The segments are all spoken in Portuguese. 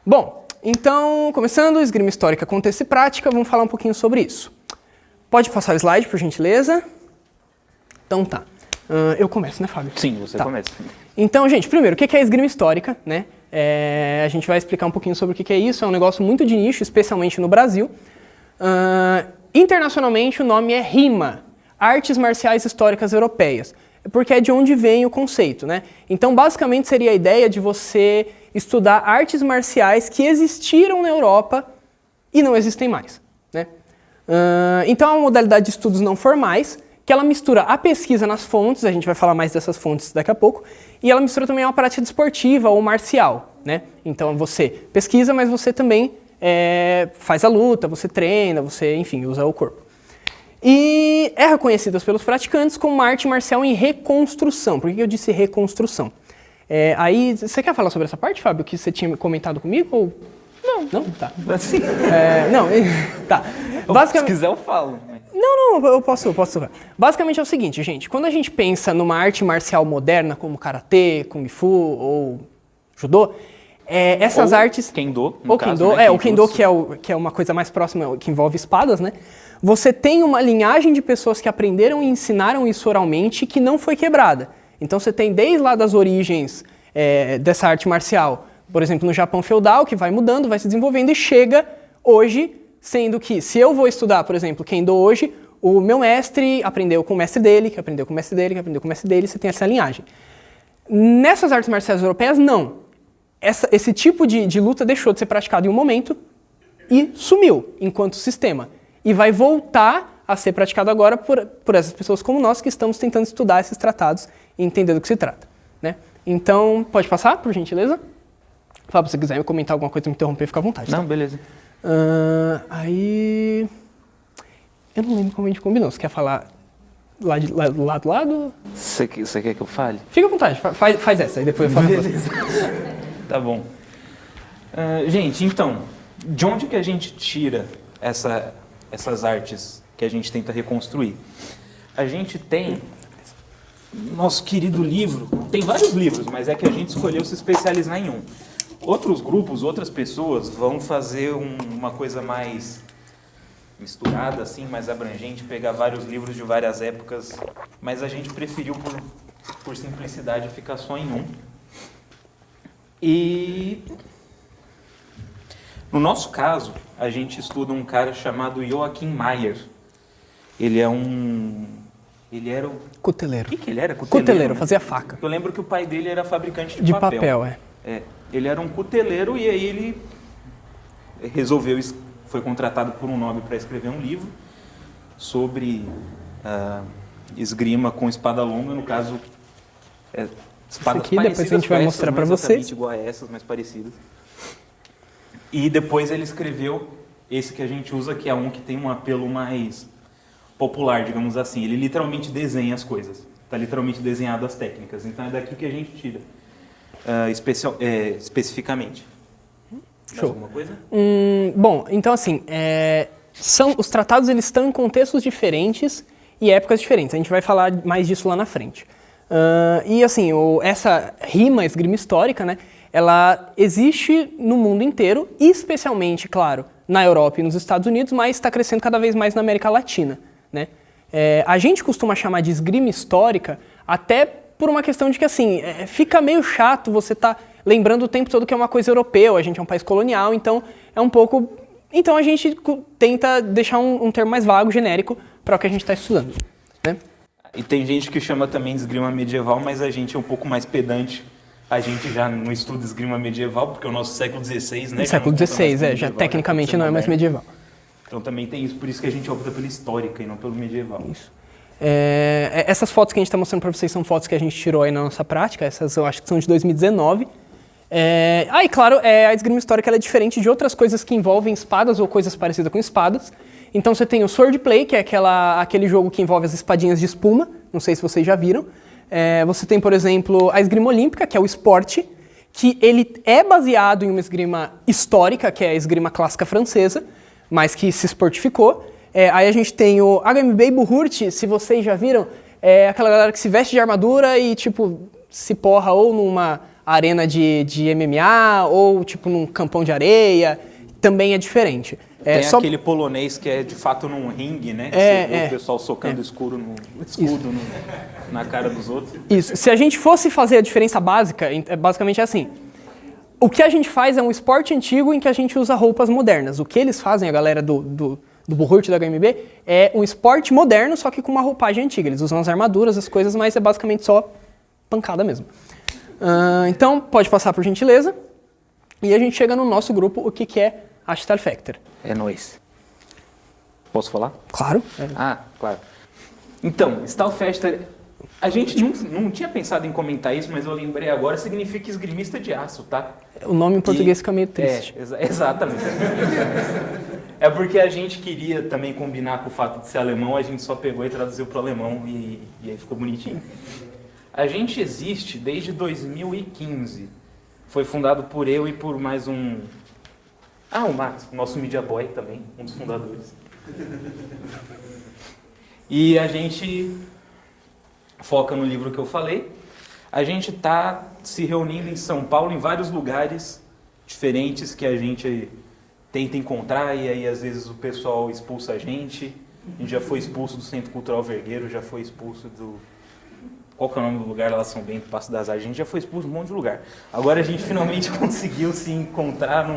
Bom, então, começando, esgrima histórica, contexto e prática, vamos falar um pouquinho sobre isso. Pode passar o slide, por gentileza? Então tá. Eu começo, né, Fábio? Sim, você começa. Então, gente, primeiro, o que é a esgrima histórica, né? A gente vai explicar um pouquinho sobre o que é isso. É um negócio muito de nicho, especialmente no Brasil. Internacionalmente, o nome é RIMA, Artes Marciais Históricas Europeias, porque é de onde vem o conceito, né? Então, basicamente, seria a ideia de você estudar artes marciais que existiram na Europa e não existem mais, né? Então, é uma modalidade de estudos não formais, que ela mistura a pesquisa nas fontes, a gente vai falar mais dessas fontes daqui a pouco, e ela mistura também uma prática desportiva ou marcial, né? Então, você pesquisa, mas você também faz a luta, você treina, você, enfim, usa o corpo. E é reconhecida pelos praticantes como uma arte marcial em reconstrução. Por que eu disse reconstrução? Aí, você quer falar sobre essa parte, Fábio, que você tinha comentado comigo? Ou... Não? Tá. Assim. Não, tá. Se quiser eu falo. Não, eu posso. Basicamente é o seguinte, gente. Quando a gente pensa numa arte marcial moderna, como karatê, kung fu ou judô, essas ou artes... Kendo, ou Kendo, o Kendo que é uma coisa mais próxima, que envolve espadas, né? Você tem uma linhagem de pessoas que aprenderam e ensinaram isso oralmente que não foi quebrada. Então você tem desde lá das origens dessa arte marcial, por exemplo, no Japão feudal, que vai mudando, vai se desenvolvendo e chega hoje, sendo que se eu vou estudar, por exemplo, Kendo hoje, o meu mestre aprendeu com o mestre dele, que aprendeu com o mestre dele, que aprendeu com o mestre dele, você tem essa linhagem. Nessas artes marciais europeias, não. Esse tipo de luta deixou de ser praticado em um momento e sumiu enquanto sistema. E vai voltar a ser praticado agora por essas pessoas como nós que estamos tentando estudar esses tratados e entender do que se trata, né? Então, pode passar, por gentileza? Fábio, se você quiser me comentar alguma coisa, me interromper, fica à vontade. Não, tá? beleza. Aí... Eu não lembro como a gente combinou. Você quer falar do lado? Você quer que eu fale? Fica à vontade, faz essa, aí depois eu falo. Beleza. Tá bom. Gente, então, de onde que a gente tira essas artes que a gente tenta reconstruir? A gente tem nosso querido livro, tem vários livros, mas é que a gente escolheu se especializar em um. Outros grupos, outras pessoas vão fazer uma coisa mais misturada, assim, mais abrangente, pegar vários livros de várias épocas, mas a gente preferiu, por simplicidade, ficar só em um. E no nosso caso, a gente estuda um cara chamado Joachim Meyer. Ele era o... Cuteleiro. O que ele era? Cuteleiro, fazia faca. Eu lembro que o pai dele era fabricante de papel. Ele era um cuteleiro e aí ele foi contratado por um nobre para escrever um livro sobre esgrima com espada longa, no caso, espadas aqui, parecidas. depois a gente vai mostrar para vocês. Igual a essas, mas parecidas. E depois ele escreveu esse que a gente usa, que é um que tem um apelo mais popular, digamos assim. Ele literalmente desenha as coisas. Está literalmente desenhado as técnicas. Então é daqui que a gente tira. Especificamente. Show. Mais alguma coisa? Bom, então assim, os tratados eles estão em contextos diferentes e épocas diferentes. A gente vai falar mais disso lá na frente. E assim, essa rima esgrima histórica, né, ela existe no mundo inteiro, especialmente, claro, na Europa e nos Estados Unidos, mas está crescendo cada vez mais na América Latina, né? A gente costuma chamar de esgrima histórica até por uma questão de que, assim, fica meio chato você estar lembrando o tempo todo que é uma coisa europeia, a gente é um país colonial, então é um pouco... Então a gente tenta deixar um termo mais vago, genérico, para o que a gente está estudando, né? E tem gente que chama também de esgrima medieval, mas a gente é um pouco mais pedante. A gente já não estuda esgrima medieval, porque é o nosso século XVI, né? Século XVI, já tecnicamente não é mais medieval. Então também tem isso, por isso que a gente opta pela histórica e não pelo medieval. Isso. Essas fotos que a gente está mostrando para vocês são fotos que a gente tirou aí na nossa prática, essas eu acho que são de 2019. E claro, a esgrima histórica ela é diferente de outras coisas que envolvem espadas ou coisas parecidas com espadas. Então você tem o swordplay, que é aquele jogo que envolve as espadinhas de espuma, não sei se vocês já viram. Você tem, por exemplo, a esgrima olímpica, que é o esporte, que ele é baseado em uma esgrima histórica, que é a esgrima clássica francesa, mas que se esportificou. Aí a gente tem o HMB Burhurt, se vocês já viram, aquela galera que se veste de armadura e, tipo, se porra ou numa arena de MMA ou tipo num campão de areia, também é diferente. Tem aquele polonês que é de fato num ringue, né? Você vê o pessoal socando escudo na cara dos outros. Isso. Se a gente fosse fazer a diferença básica, basicamente é assim. O que a gente faz é um esporte antigo em que a gente usa roupas modernas. O que eles fazem, a galera do Buhurt da HMB, é um esporte moderno, só que com uma roupagem antiga. Eles usam as armaduras, as coisas, mas é basicamente só pancada mesmo. Então, pode passar por gentileza. E a gente chega no nosso grupo, o que é a Stahlfechter. É nóis. Posso falar? Claro. Claro. Então, Stahlfechter, a gente não tinha pensado em comentar isso, mas eu lembrei agora, significa esgrimista de aço, tá? O nome em português fica meio triste. Exatamente. É porque a gente queria também combinar com o fato de ser alemão, a gente só pegou e traduziu para o alemão e aí ficou bonitinho. A gente existe desde 2015. Foi fundado por eu e por mais um... o Max, o nosso media boy também, um dos fundadores. E a gente foca no livro que eu falei. A gente está se reunindo em São Paulo, em vários lugares diferentes que a gente tenta encontrar, e aí às vezes o pessoal expulsa a gente. A gente já foi expulso do Centro Cultural Vergueiro, já foi expulso do... Qual que é o nome do lugar lá, São Bento, Passo das Artes? A gente já foi expulso de um monte de lugar. Agora a gente finalmente conseguiu se encontrar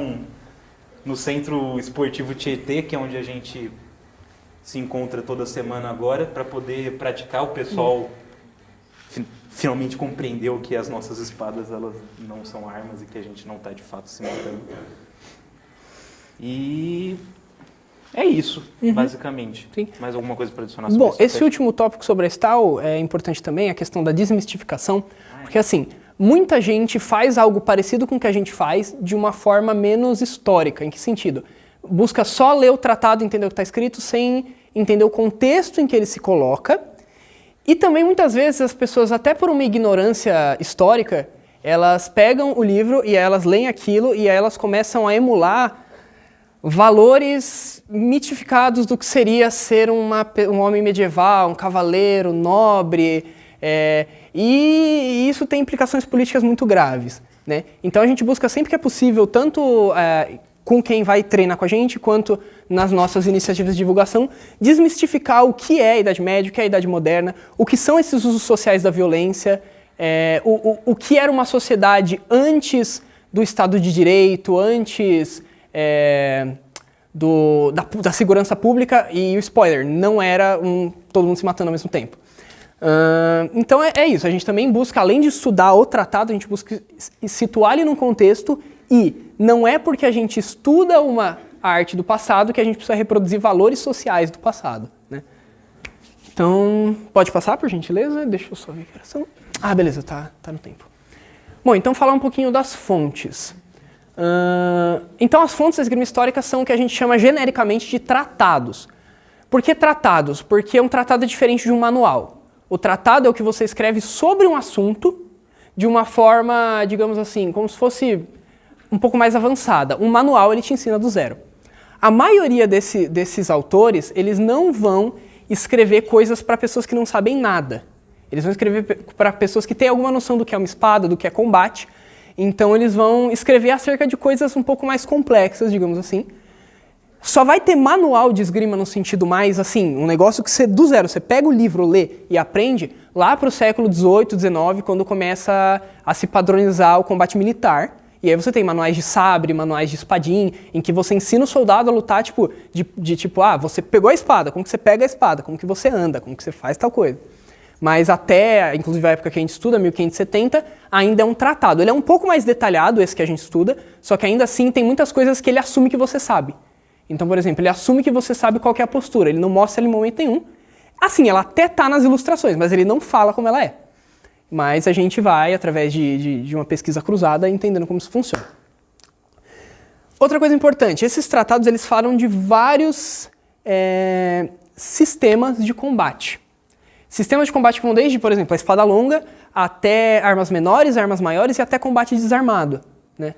no Centro Esportivo Tietê, que é onde a gente se encontra toda semana agora, para poder praticar. O pessoal finalmente compreendeu que as nossas espadas elas não são armas e que a gente não está de fato se matando. E é isso, basicamente. Sim. Mais alguma coisa para adicionar sobre isso? Bom, esse último tópico sobre a Stahl é importante também, a questão da desmistificação, porque assim, muita gente faz algo parecido com o que a gente faz de uma forma menos histórica. Em que sentido? Busca só ler o tratado e entender o que está escrito sem entender o contexto em que ele se coloca. E também muitas vezes as pessoas, até por uma ignorância histórica, elas pegam o livro e elas leem aquilo e aí elas começam a emular valores mitificados do que seria ser um homem medieval, um cavaleiro, nobre, e isso tem implicações políticas muito graves, né? Então a gente busca sempre que é possível, tanto com quem vai treinar com a gente, quanto nas nossas iniciativas de divulgação, desmistificar o que é a Idade Média, o que é a Idade Moderna, o que são esses usos sociais da violência, o que era uma sociedade antes do Estado de Direito, antes da segurança pública, e o spoiler, não era todo mundo se matando ao mesmo tempo. Então é isso, a gente também busca, além de estudar o tratado, a gente busca situar ele num contexto, e não é porque a gente estuda uma arte do passado que a gente precisa reproduzir valores sociais do passado, né? Então, pode passar, por gentileza? Deixa eu só ver que horas são. Beleza, tá no tempo. Bom, então falar um pouquinho das fontes. Então as fontes da esgrima histórica são o que a gente chama genericamente de tratados. Por que tratados? Porque um tratado é diferente de um manual. O tratado é o que você escreve sobre um assunto de uma forma, digamos assim, como se fosse um pouco mais avançada. Um manual ele te ensina do zero. A maioria desses autores, eles não vão escrever coisas para pessoas que não sabem nada. Eles vão escrever para pessoas que têm alguma noção do que é uma espada, do que é combate. Então eles vão escrever acerca de coisas um pouco mais complexas, digamos assim. Só vai ter manual de esgrima no sentido mais, assim, um negócio que você, do zero, você pega o livro, lê e aprende lá para o século XVIII, XIX, quando começa a se padronizar o combate militar. E aí você tem manuais de sabre, manuais de espadim, em que você ensina o soldado a lutar, tipo, você pegou a espada, como que você pega a espada, como que você anda, como que você faz tal coisa. Mas até, inclusive a época que a gente estuda, 1570, ainda é um tratado. Ele é um pouco mais detalhado, esse que a gente estuda, só que ainda assim tem muitas coisas que ele assume que você sabe. Então, por exemplo, ele assume que você sabe qual que é a postura, ele não mostra ela em momento nenhum. Assim, ela até tá nas ilustrações, mas ele não fala como ela é. Mas a gente vai, através de uma pesquisa cruzada, entendendo como isso funciona. Outra coisa importante, esses tratados eles falam de vários sistemas de combate. Sistemas de combate que vão desde, por exemplo, a espada longa, até armas menores, armas maiores e até combate desarmado, né?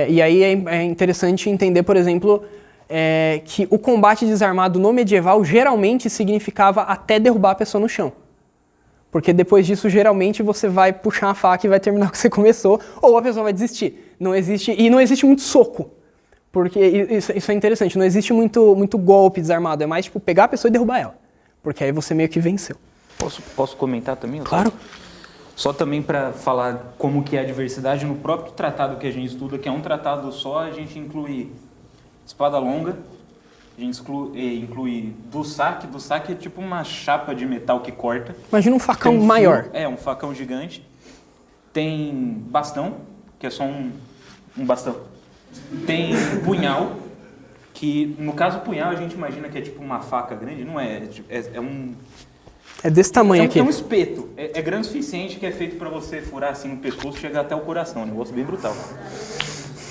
E aí é interessante entender, por exemplo, que o combate desarmado no medieval geralmente significava até derrubar a pessoa no chão. Porque depois disso, geralmente, você vai puxar a faca e vai terminar o que você começou, ou a pessoa vai desistir. Não existe muito soco. Porque isso é interessante, não existe muito golpe desarmado, é mais tipo pegar a pessoa e derrubar ela. Porque aí você meio que venceu. Posso comentar também? Claro. Só também para falar como que é a diversidade, no próprio tratado que a gente estuda, que é um tratado só, a gente inclui espada longa, a gente inclui Dussac. Dussac é tipo uma chapa de metal que corta. Imagina um facão Tem maior. Fio, um facão gigante. Tem bastão, que é só um bastão. Tem punhal, que no caso punhal a gente imagina que é tipo uma faca grande, não é? É desse tamanho aqui. É um espeto. É grande o suficiente, que é feito para você furar assim no pescoço e chegar até o coração. É um negócio bem brutal.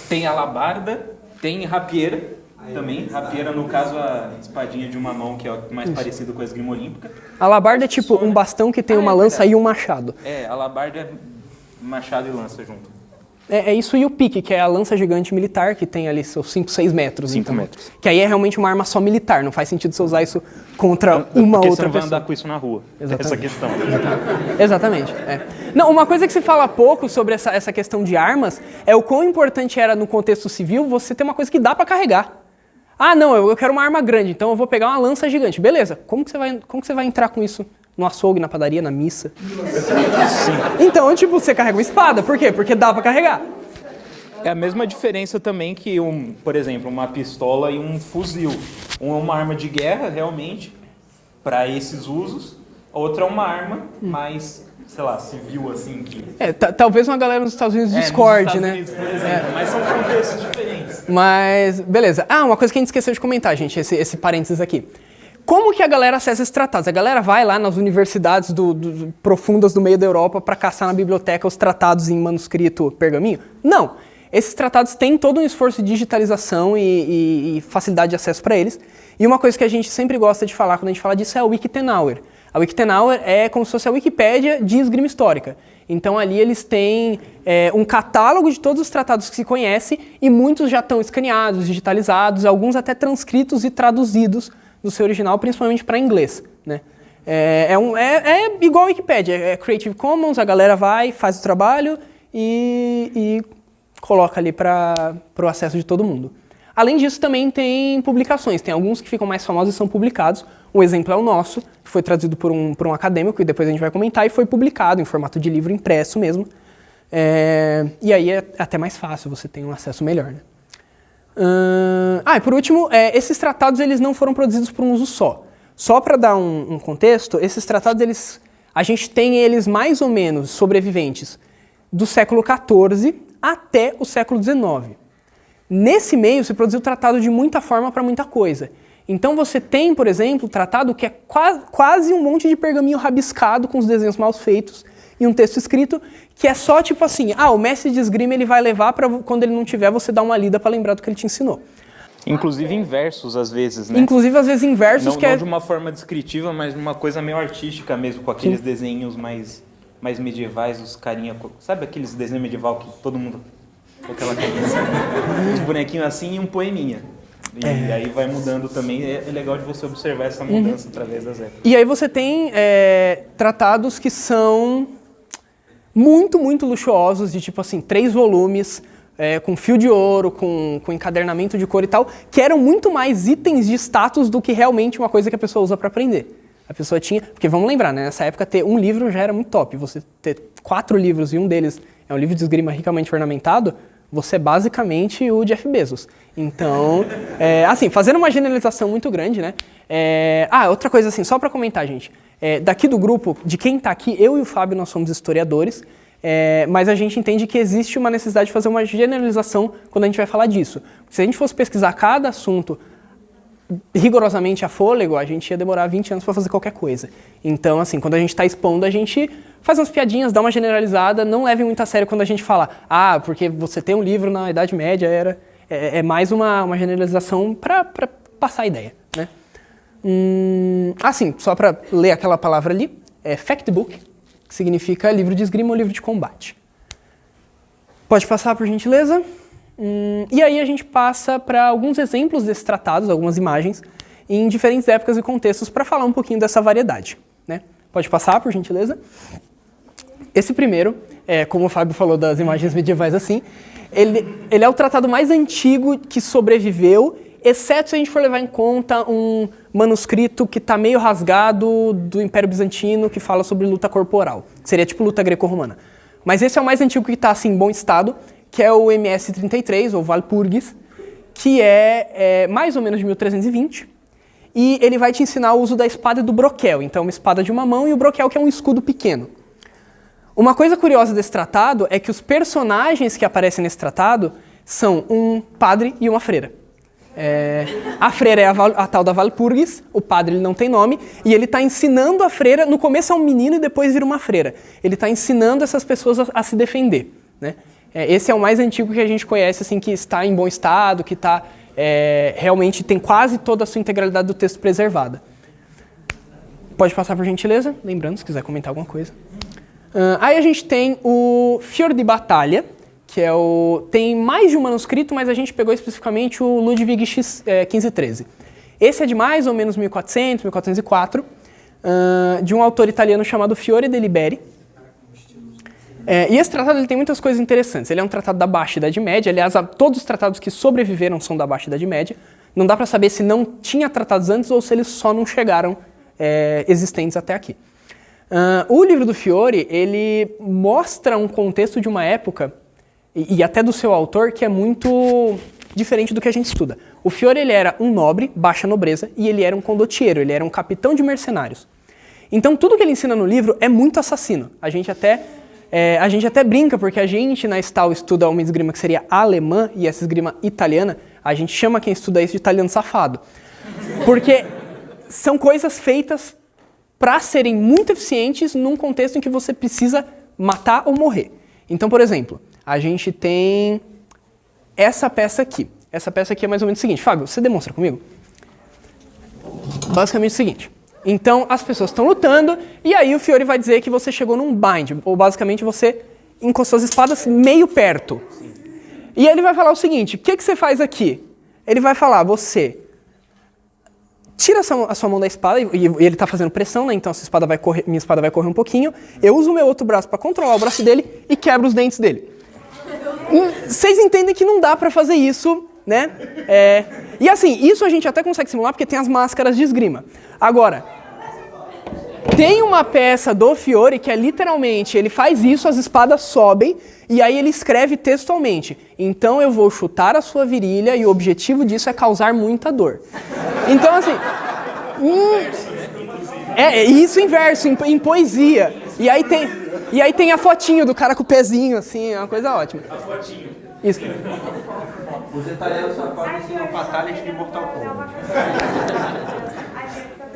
Tem alabarda, tem rapieira também. Rapieira, no caso, a espadinha de uma mão, que é mais parecido com a esgrima olímpica. Alabarda é tipo um bastão que tem uma lança e um machado. Alabarda é machado e lança junto. É isso e o pique, que é a lança gigante militar, que tem ali seus 5, 6 metros. 5 metros. Que aí é realmente uma arma só militar, não faz sentido você usar isso contra uma outra pessoa. Porque você não vai andar com isso na rua. Exatamente. Essa questão. Exatamente. Não, uma coisa que se fala pouco sobre essa questão de armas é o quão importante era no contexto civil você ter uma coisa que dá pra carregar. Ah, não, eu quero uma arma grande, então eu vou pegar uma lança gigante. Beleza, como que você vai entrar com isso? No açougue, na padaria, na missa? Sim. Então, tipo, você carrega uma espada. Por quê? Porque dá pra carregar. É a mesma diferença também que, por exemplo, uma pistola e um fuzil. Um é uma arma de guerra, realmente, para esses usos. A outra é uma arma mais, sei lá, civil, assim. Talvez uma galera nos Estados Unidos discorde, nos Estados né? Unidos, por exemplo, mas são contextos diferentes. Mas, beleza. Uma coisa que a gente esqueceu de comentar, gente, esse parênteses aqui. Como que a galera acessa esses tratados? A galera vai lá nas universidades profundas do meio da Europa para caçar na biblioteca os tratados em manuscrito pergaminho? Não. Esses tratados têm todo um esforço de digitalização e facilidade de acesso para eles. E uma coisa que a gente sempre gosta de falar quando a gente fala disso é a Wikitenauer. A Wikitenauer é como se fosse a Wikipédia de esgrima histórica. Então ali eles têm um catálogo de todos os tratados que se conhece e muitos já estão escaneados, digitalizados, alguns até transcritos e traduzidos do seu original, principalmente para inglês, né? É igual a Wikipédia, é Creative Commons, a galera vai, faz o trabalho e coloca ali para o acesso de todo mundo. Além disso, também tem publicações, tem alguns que ficam mais famosos e são publicados. Um exemplo é o nosso, que foi traduzido por um acadêmico, e depois a gente vai comentar, e foi publicado em formato de livro impresso mesmo. E aí é até mais fácil, você tem um acesso melhor, né? E por último, esses tratados eles não foram produzidos por um uso só. Só para dar um contexto, esses tratados, a gente tem eles mais ou menos sobreviventes do século XIV até o século XIX. Nesse meio se produziu tratado de muita forma para muita coisa. Então você tem, por exemplo, tratado que é quase um monte de pergaminho rabiscado com os desenhos mal feitos e um texto escrito que é só tipo assim, o mestre de esgrima ele vai levar para quando ele não tiver você dar uma lida para lembrar do que ele te ensinou. Inclusive em versos, às vezes, né? Inclusive, às vezes, em versos não de uma forma descritiva, mas uma coisa meio artística mesmo, com aqueles desenhos mais medievais, os carinha... Sabe aqueles desenhos medieval que todo mundo... Com aquela cabeça, uns bonequinhos assim e um poeminha. E aí vai mudando também. É legal de você observar essa mudança através das épocas. E aí você tem tratados que são muito, muito luxuosos, de tipo assim, 3 volumes... com fio de ouro, com encadernamento de cor e tal, que eram muito mais itens de status do que realmente uma coisa que a pessoa usa para aprender. A pessoa tinha... Porque vamos lembrar, né? Nessa época ter um livro já era muito top. Você ter 4 livros e um deles é um livro de esgrima ricamente ornamentado, você é basicamente o Jeff Bezos. Então, assim, fazendo uma generalização muito grande, né? Outra coisa assim, só para comentar, gente. Daqui do grupo, de quem está aqui, eu e o Fábio, nós somos historiadores, mas a gente entende que existe uma necessidade de fazer uma generalização quando a gente vai falar disso. Se a gente fosse pesquisar cada assunto rigorosamente a fôlego, a gente ia demorar 20 anos para fazer qualquer coisa. Então, assim, quando a gente está expondo, a gente faz umas piadinhas, dá uma generalizada, não leve muito a sério quando a gente fala, porque você tem um livro na Idade Média, é mais uma generalização para passar a ideia, né? Assim, só para ler aquela palavra ali, fact book, que significa livro de esgrima ou livro de combate. Pode passar, por gentileza? E aí a gente passa para alguns exemplos desses tratados, algumas imagens, em diferentes épocas e contextos, para falar um pouquinho dessa variedade, né? Pode passar, por gentileza. Esse primeiro, como o Fábio falou das imagens medievais assim, ele é o tratado mais antigo que sobreviveu, exceto se a gente for levar em conta um manuscrito que está meio rasgado do Império Bizantino, que fala sobre luta corporal, que seria tipo luta greco-romana. Mas esse é o mais antigo que está assim, em bom estado, que é o MS-33, ou Walpurgis, que é mais ou menos de 1320, e ele vai te ensinar o uso da espada e do broquel. Então, uma espada de uma mão e o broquel, que é um escudo pequeno. Uma coisa curiosa desse tratado é que os personagens que aparecem nesse tratado são um padre e uma freira. A freira é a tal da Walpurgis, o padre ele não tem nome, e ele está ensinando a freira, no começo é um menino e depois vira uma freira. Ele está ensinando essas pessoas a se defender, né? Esse é o mais antigo que a gente conhece, assim, que está em bom estado, que está, realmente tem quase toda a sua integralidade do texto preservada. Pode passar por gentileza, lembrando, se quiser comentar alguma coisa. Aí a gente tem o Fior di Battaglia, que tem mais de um manuscrito, mas a gente pegou especificamente o Ludwig X 1513. Esse é de mais ou menos 1400, 1404, de um autor italiano chamado Fiore de Liberi. E esse tratado ele tem muitas coisas interessantes. Ele é um tratado da Baixa Idade Média, aliás, todos os tratados que sobreviveram são da Baixa Idade Média. Não dá para saber se não tinha tratados antes ou se eles só não chegaram existentes até aqui. O livro do Fiore, ele mostra um contexto de uma época, e até do seu autor, que é muito diferente do que a gente estuda. O Fiore ele era um nobre, baixa nobreza, e ele era um condottiero, ele era um capitão de mercenários. Então tudo que ele ensina no livro é muito assassino. A gente até brinca, porque a gente na Stal estuda uma esgrima que seria alemã, e essa esgrima italiana, a gente chama quem estuda isso de italiano safado. Porque são coisas feitas para serem muito eficientes num contexto em que você precisa matar ou morrer. Então, por exemplo, a gente tem essa peça aqui. Essa peça aqui é mais ou menos o seguinte. Fábio, você demonstra comigo? Basicamente o seguinte. Então, as pessoas estão lutando, e aí o Fiore vai dizer que você chegou num bind, ou basicamente você encostou as espadas meio perto. E aí ele vai falar o seguinte, o que você faz aqui? Ele vai falar, você tira a sua mão da espada, e ele está fazendo pressão, né? Então minha espada vai correr um pouquinho, eu uso o meu outro braço para controlar o braço dele e quebro os dentes dele. Vocês entendem que não dá para fazer isso, né? E assim, isso a gente até consegue simular porque tem as máscaras de esgrima. Agora, tem uma peça do Fiore que é literalmente, ele faz isso, as espadas sobem, e aí ele escreve textualmente, então eu vou chutar a sua virilha e o objetivo disso é causar muita dor. Então assim, isso em verso, em poesia. E aí tem a fotinho do cara com o pezinho, assim, é uma coisa ótima. A fotinho. Isso. Os italianos só fazem o fatality de Mortal Kombat.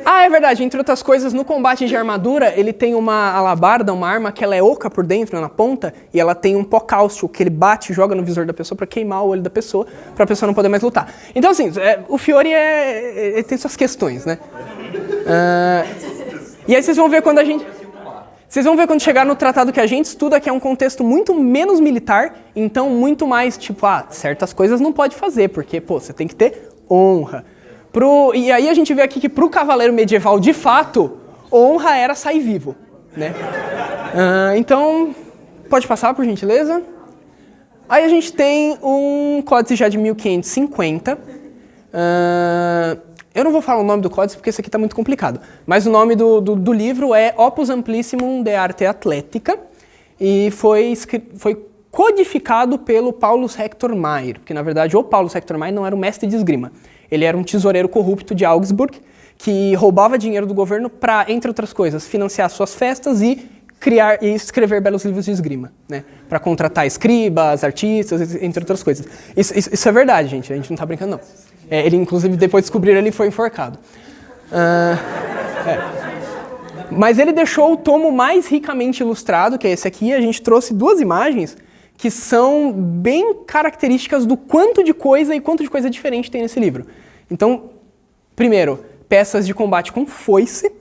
É verdade. Entre outras coisas, no combate de armadura, ele tem uma alabarda, uma arma que ela é oca por dentro, na ponta, e ela tem um pó cáustico que ele bate e joga no visor da pessoa para queimar o olho da pessoa, para a pessoa não poder mais lutar. Então, assim, o Fiore ele tem suas questões, né? E aí vocês vão ver quando chegar no tratado que a gente estuda, que é um contexto muito menos militar, então muito mais, tipo, certas coisas não pode fazer, porque, você tem que ter honra. E aí a gente vê aqui que pro cavaleiro medieval, de fato, honra era sair vivo, né? Então, pode passar, por gentileza. Aí a gente tem um códice já de 1550. Eu não vou falar o nome do códice porque esse aqui está muito complicado, mas o nome do livro é Opus Amplissimum de Arte Atletica e foi codificado pelo Paulus Hector Mayer, porque na verdade o Paulus Hector Mayer não era um mestre de esgrima, ele era um tesoureiro corrupto de Augsburg que roubava dinheiro do governo para, entre outras coisas, financiar suas festas e criar e escrever belos livros de esgrima, né? Para contratar escribas, artistas, entre outras coisas. Isso é verdade, gente, a gente não está brincando não. Ele, inclusive, depois de descobrir, ele foi enforcado. Mas ele deixou o tomo mais ricamente ilustrado, que é esse aqui. A gente trouxe duas imagens que são bem características do quanto de coisa diferente tem nesse livro. Então, primeiro, peças de combate com foice,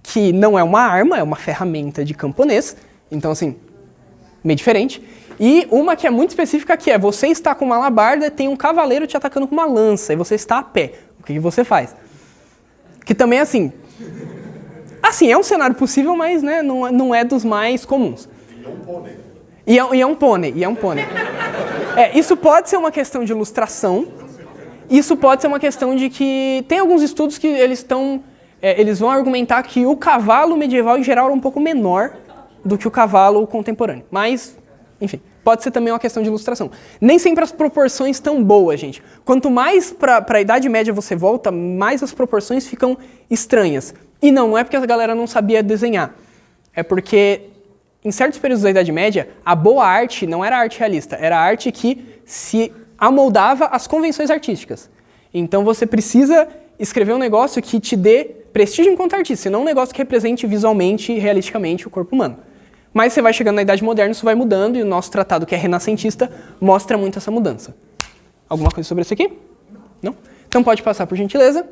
que não é uma arma, é uma ferramenta de camponês. Então, assim, meio diferente. E uma que é muito específica, que é você está com uma alabarda e tem um cavaleiro te atacando com uma lança e você está a pé. O que você faz? Que também, assim, Assim, é um cenário possível, mas né, não é dos mais comuns. E é um pônei. E é um pônei. Isso pode ser uma questão de ilustração. Isso pode ser uma questão de que... Tem alguns estudos que eles vão argumentar que o cavalo medieval, em geral, era um pouco menor do que o cavalo contemporâneo. Mas, enfim, pode ser também uma questão de ilustração. Nem sempre as proporções estão boas, gente. Quanto mais para a Idade Média você volta, mais as proporções ficam estranhas. E não é porque a galera não sabia desenhar. É porque, em certos períodos da Idade Média, a boa arte não era arte realista, era arte que se amoldava às convenções artísticas. Então você precisa escrever um negócio que te dê prestígio enquanto artista, e não um negócio que represente visualmente e realisticamente o corpo humano. Mas você vai chegando na Idade Moderna, isso vai mudando, e o nosso tratado, que é renascentista, mostra muito essa mudança. Alguma coisa sobre isso aqui? Não? Então pode passar, por gentileza.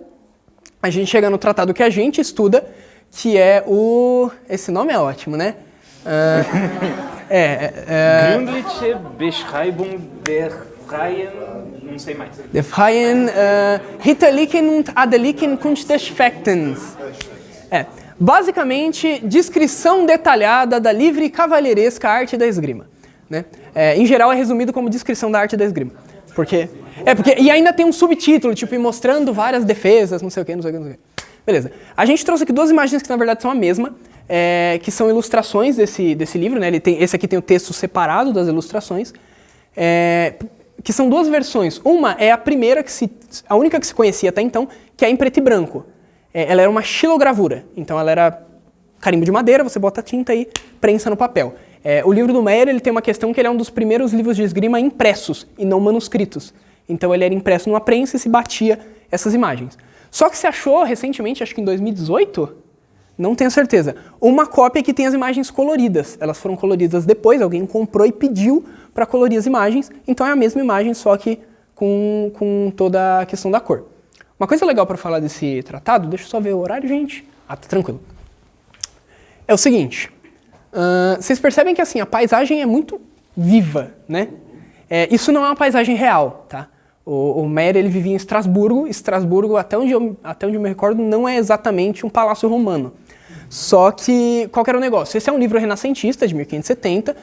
A gente chega no tratado que a gente estuda, que é o... Esse nome é ótimo, né? Gründliche Beschreibung der freien... Não sei mais. Der freien Ritterlichen und Adelichen Kunst des Fechtens. Basicamente, descrição detalhada da livre e cavalheiresca arte da esgrima. Né? Em geral, é resumido como descrição da arte da esgrima. E ainda tem um subtítulo, tipo, mostrando várias defesas, não sei o que. Beleza. A gente trouxe aqui duas imagens que, na verdade, são a mesma, que são ilustrações desse livro. Né? Esse aqui tem o texto separado das ilustrações, que são duas versões. Uma é a primeira, a única que se conhecia até então, que é em preto e branco. Ela era uma xilogravura, então ela era carimbo de madeira, você bota tinta e prensa no papel. O livro do Meyer, ele tem uma questão que ele é um dos primeiros livros de esgrima impressos e não manuscritos. Então ele era impresso numa prensa e se batia essas imagens. Só que se achou recentemente, acho que em 2018, não tenho certeza, uma cópia que tem as imagens coloridas. Elas foram coloridas depois, alguém comprou e pediu para colorir as imagens, então é a mesma imagem, só que com toda a questão da cor. Uma coisa legal para falar desse tratado, deixa eu só ver o horário, gente. Tá tranquilo. É o seguinte, vocês percebem que assim, a paisagem é muito viva, né? Isso não é uma paisagem real, tá? O Meyer, ele vivia em Estrasburgo. Estrasburgo, até onde eu me recordo, não é exatamente um palácio romano. Só que, qual que era o negócio? Esse é um livro renascentista, de 1570,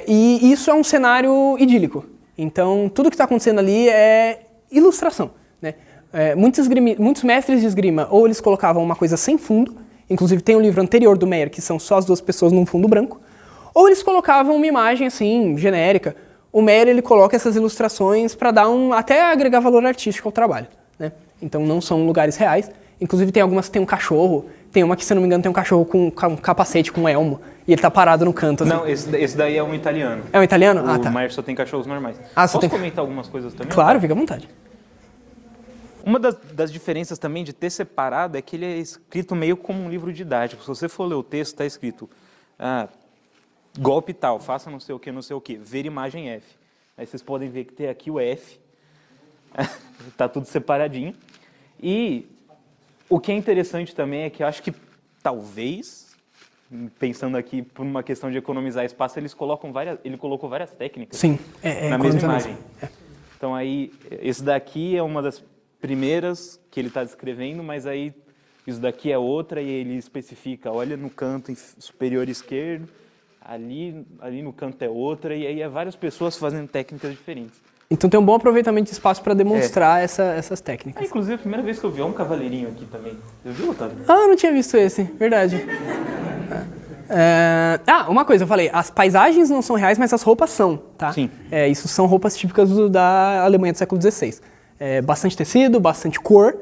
e isso é um cenário idílico. Então, tudo que está acontecendo ali é ilustração, né? Muitos mestres de esgrima, ou eles colocavam uma coisa sem fundo, inclusive tem um livro anterior do Meyer, que são só as duas pessoas num fundo branco, ou eles colocavam uma imagem assim, genérica. O Meyer, ele coloca essas ilustrações para dar até agregar valor artístico ao trabalho, né? Então não são lugares reais. Inclusive tem algumas que tem um cachorro, tem uma que, se eu não me engano, tem um cachorro com um capacete, com um elmo, e ele tá parado no canto. Assim. Não, esse daí é um italiano. É um italiano? Tá. O Meyer só tem cachorros normais. Só Posso comentar algumas coisas também? Claro, fica à vontade. Uma das diferenças também de ter separado é que ele é escrito meio como um livro didático. Se você for ler o texto, está escrito golpe tal, faça não sei o que, ver imagem F. Aí vocês podem ver que tem aqui o F, está tudo separadinho. E o que é interessante também é que eu acho que talvez, pensando aqui por uma questão de economizar espaço, ele colocou várias técnicas. Sim, na mesma imagem. Então aí, esse daqui é uma das primeiras que ele está descrevendo, mas aí isso daqui é outra e ele especifica, olha no canto superior esquerdo, ali no canto é outra, e aí é várias pessoas fazendo técnicas diferentes. Então tem um bom aproveitamento de espaço para demonstrar essas técnicas. Inclusive, a primeira vez que eu vi um cavaleirinho aqui também. Você viu, Otávio? Eu não tinha visto esse, verdade. Uma coisa, eu falei, as paisagens não são reais, mas as roupas são, tá? Sim. Isso são roupas típicas da Alemanha do século XVI. Bastante tecido, bastante cor,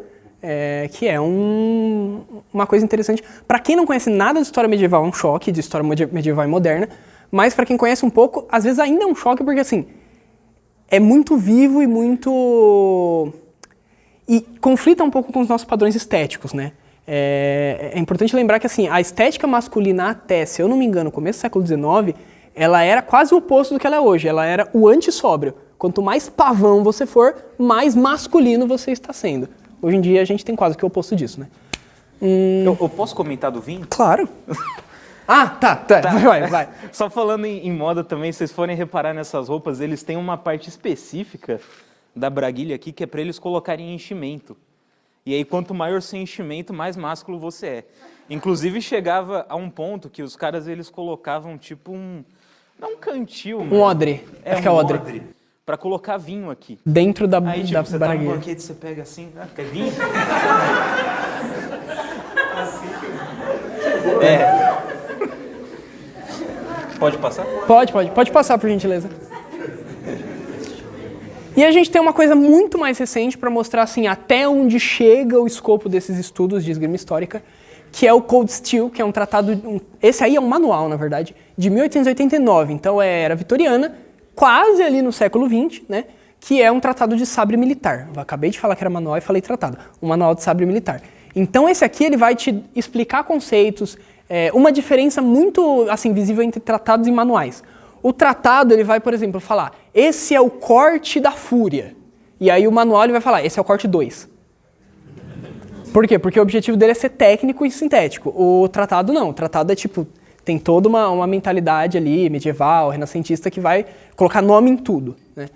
que é uma coisa interessante. Para quem não conhece nada de história medieval, é um choque de história medieval e moderna, mas para quem conhece um pouco, às vezes ainda é um choque, porque assim, é muito vivo e muito... E conflita um pouco com os nossos padrões estéticos, né? É importante lembrar que assim, a estética masculina até, se eu não me engano, no começo do século XIX, ela era quase o oposto do que ela é hoje, ela era o antissóbrio. Quanto mais pavão você for, mais masculino você está sendo. Hoje em dia a gente tem quase que o oposto disso, né? Eu posso comentar do vinho? Claro. Tá. Vai. Só falando em moda também, se vocês forem reparar nessas roupas, eles têm uma parte específica da braguilha aqui que é para eles colocarem enchimento. E aí, quanto maior o seu enchimento, mais másculo você é. Inclusive, chegava a um ponto que os caras, eles colocavam tipo não um cantil, Um odre. Acho que é odre. Pra colocar vinho aqui. Dentro da Aí, tipo, da você tá no baragueira. banquete, você pega assim, quer vinho? Pode passar? Pode passar, por gentileza. E a gente tem uma coisa muito mais recente para mostrar assim, até onde chega o escopo desses estudos de esgrima histórica, que é o Cold Steel, que é um tratado, esse aí é um manual, na verdade, de 1889, então é era vitoriana, quase ali no século XX, né, que é um tratado de sabre militar. Eu acabei de falar que era manual e falei tratado, um manual de sabre militar. Então esse aqui ele vai te explicar conceitos, uma diferença muito assim, visível entre tratados e manuais. O tratado ele vai, por exemplo, falar, esse é o corte da fúria. E aí o manual ele vai falar, esse é o corte 2. Por quê? Porque o objetivo dele é ser técnico e sintético. O tratado não, o tratado é tipo, tem toda uma mentalidade ali, medieval, renascentista, que vai colocar nome em tudo, né?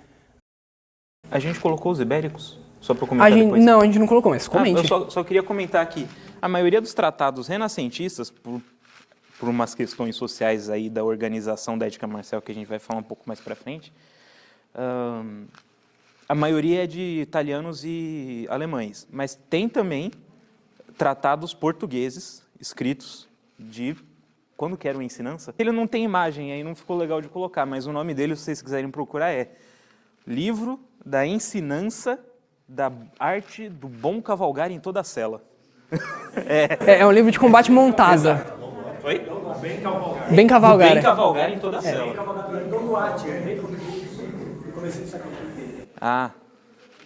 A gente colocou os ibéricos? Só para comentar depois. Não, a gente não colocou, mas comente. Eu só queria comentar aqui. A maioria dos tratados renascentistas, por umas questões sociais aí da organização da ética marcial, que a gente vai falar um pouco mais para frente, a maioria é de italianos e alemães. Mas tem também tratados portugueses escritos de... Quando que era o Ensinança? Ele não tem imagem, aí não ficou legal de colocar, mas o nome dele, se vocês quiserem procurar, é Livro da Ensinança da Arte do Bom Cavalgar em Toda a Cela. É um livro de combate montada. Oi? Bem cavalgar. Bem cavalgar em toda a cela. Ah.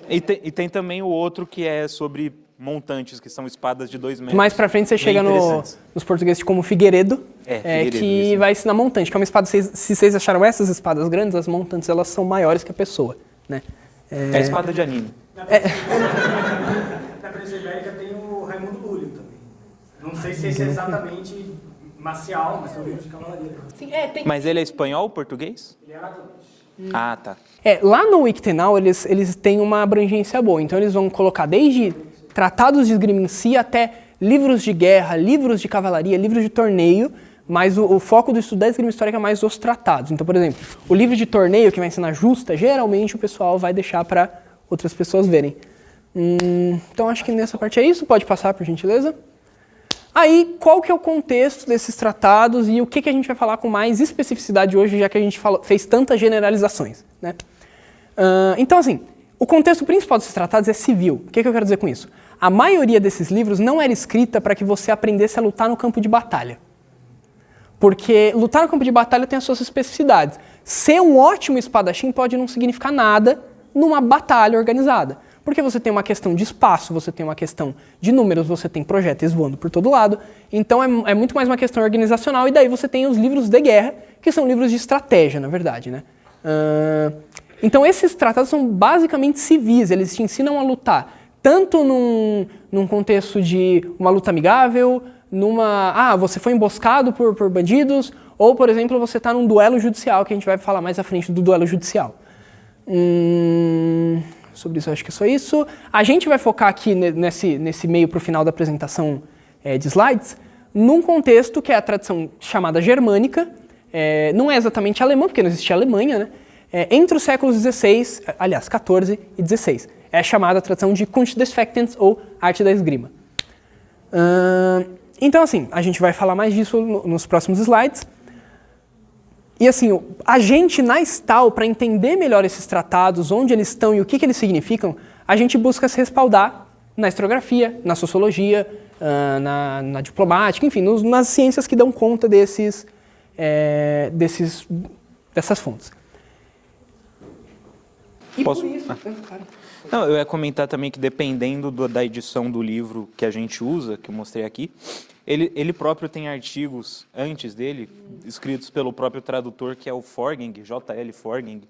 E tem também o outro que é sobre montantes, que são espadas de 2 metros. Mais pra frente você chega nos portugueses como Figueiredo, Figueiredo, que isso. vai ensinar montante, que é uma espada, se vocês acharam essas espadas grandes, as montantes elas são maiores que a pessoa, né? É espada de anime. Na Península Ibérica tem o Raimundo Lúlio também. Não sei se esse é exatamente marcial, mas é um livro de cavalaria. Sim, Mas ele é espanhol, português? Ele é aragonês. Ah, tá. Lá no Wiktenau eles têm uma abrangência boa, então eles vão colocar desde tratados de esgrima em si até livros de guerra, livros de cavalaria, livros de torneio, mas o foco do estudo da esgrima histórica é mais os tratados. Então, por exemplo, o livro de torneio que vai ensinar justa, geralmente o pessoal vai deixar para outras pessoas verem. Então acho que nessa parte é isso, pode passar por gentileza. Aí, qual que é o contexto desses tratados e o que a gente vai falar com mais especificidade hoje, já que a gente fez tantas generalizações, né? Então, assim, o contexto principal desses tratados é civil. O que eu quero dizer com isso? A maioria desses livros não era escrita para que você aprendesse a lutar no campo de batalha. Porque lutar no campo de batalha tem as suas especificidades. Ser um ótimo espadachim pode não significar nada numa batalha organizada. Porque você tem uma questão de espaço, você tem uma questão de números, você tem projéteis voando por todo lado. Então é muito mais uma questão organizacional, e daí você tem os livros de guerra, que são livros de estratégia, na verdade, né? Então esses tratados são basicamente civis, eles te ensinam a lutar, tanto num contexto de uma luta amigável, você foi emboscado por bandidos, ou, por exemplo, você está num duelo judicial, que a gente vai falar mais à frente do duelo judicial. Sobre isso, acho que é só isso. A gente vai focar aqui nesse meio para o final da apresentação de slides, num contexto que é a tradição chamada germânica, não é exatamente alemã, porque não existia Alemanha, né? Entre os séculos XVI, aliás, XIV e XVI. É a chamada tradição de Kunst des Fechtens, ou arte da esgrima. Então, assim, a gente vai falar mais disso nos próximos slides. E assim, a gente na STAL, para entender melhor esses tratados, onde eles estão e o que eles significam, a gente busca se respaldar na historiografia, na sociologia, na diplomática, enfim, nas ciências que dão conta dessas fontes. E Posso? por isso... Não, eu ia comentar também que dependendo da edição do livro que a gente usa, que eu mostrei aqui, ele próprio tem artigos antes dele, escritos pelo próprio tradutor, que é o Forgeng, J.L. Forgeng,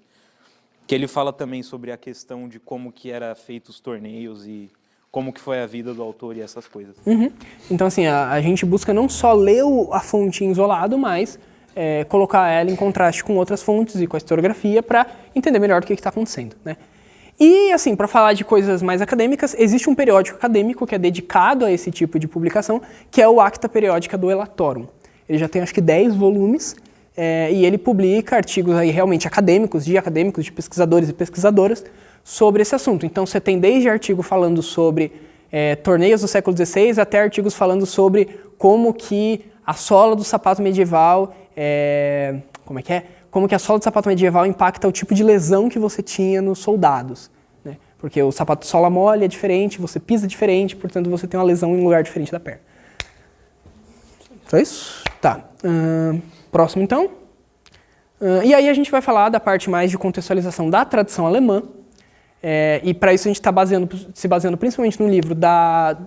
que ele fala também sobre a questão de como que era feito os torneios e como que foi a vida do autor e essas coisas. Então, assim, a gente busca não só ler a fonte em isolado, mas colocar ela em contraste com outras fontes e com a historiografia para entender melhor o que está acontecendo, né? E, assim, para falar de coisas mais acadêmicas, existe um periódico acadêmico que é dedicado a esse tipo de publicação, que é o Acta Periódica do Elatorum. Ele já tem, acho que, 10 volumes, e ele publica artigos aí realmente acadêmicos, de pesquisadores e pesquisadoras, sobre esse assunto. Então, você tem desde artigo falando sobre torneios do século XVI, até artigos falando sobre como que a sola do sapato medieval, como que a sola do sapato medieval impacta o tipo de lesão que você tinha nos soldados, né? Porque o sapato de sola mole é diferente, você pisa diferente, portanto você tem uma lesão em um lugar diferente da perna. Só isso? Tá. Próximo então. E aí a gente vai falar da parte mais de contextualização da tradição alemã, e para isso a gente está se baseando principalmente no livro da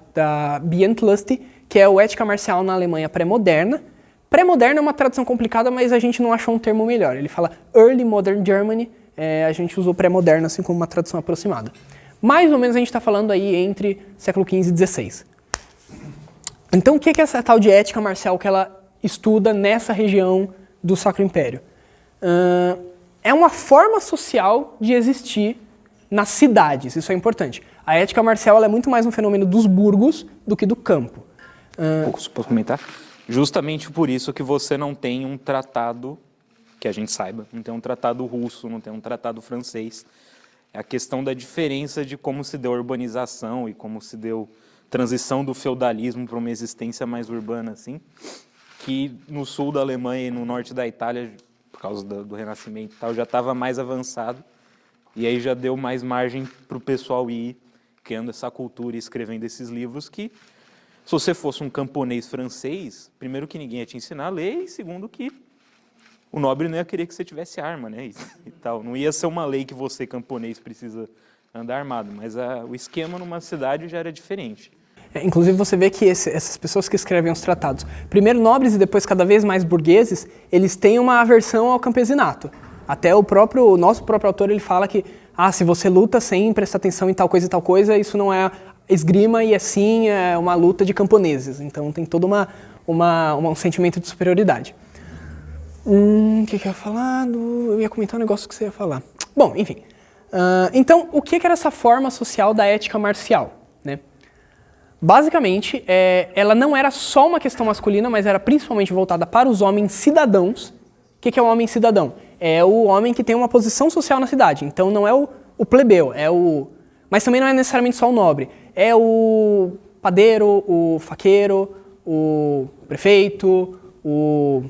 Bientlust, que é o Ética Marcial na Alemanha Pré-Moderna. Pré-moderna é uma tradução complicada, mas a gente não achou um termo melhor. Ele fala Early Modern Germany, a gente usou pré-moderna assim como uma tradução aproximada. Mais ou menos a gente está falando aí entre século XV e XVI. Então o que é essa tal de ética marcial que ela estuda nessa região do Sacro Império? É uma forma social de existir nas cidades, isso é importante. A ética marcial ela é muito mais um fenômeno dos burgos do que do campo. Posso comentar? Justamente por isso que você não tem um tratado, que a gente saiba, não tem um tratado russo, não tem um tratado francês. É a questão da diferença de como se deu a urbanização e como se deu transição do feudalismo para uma existência mais urbana, assim, que no sul da Alemanha e no norte da Itália, por causa do Renascimento e tal, já estava mais avançado, e aí já deu mais margem para o pessoal ir criando essa cultura e escrevendo esses livros que, se você fosse um camponês francês, primeiro que ninguém ia te ensinar a ler, e segundo que o nobre não ia querer que você tivesse arma, né? E tal. Não ia ser uma lei que você, camponês, precisa andar armado, mas o esquema numa cidade já era diferente. Inclusive você vê que essas pessoas que escrevem os tratados, primeiro nobres e depois cada vez mais burgueses, eles têm uma aversão ao campesinato. Até o nosso próprio autor ele fala que se você luta sem prestar atenção em tal coisa, isso não é esgrima e assim é uma luta de camponeses. Então tem todo um sentimento de superioridade. O que eu ia falar? Eu ia comentar um negócio que você ia falar. Bom, enfim. Então, o que era essa forma social da ética marcial, né? Basicamente, ela não era só uma questão masculina, mas era principalmente voltada para os homens cidadãos. O que é um homem cidadão? É o homem que tem uma posição social na cidade. Então não é o plebeu, mas também não é necessariamente só o nobre. É o padeiro, o faqueiro, o prefeito, o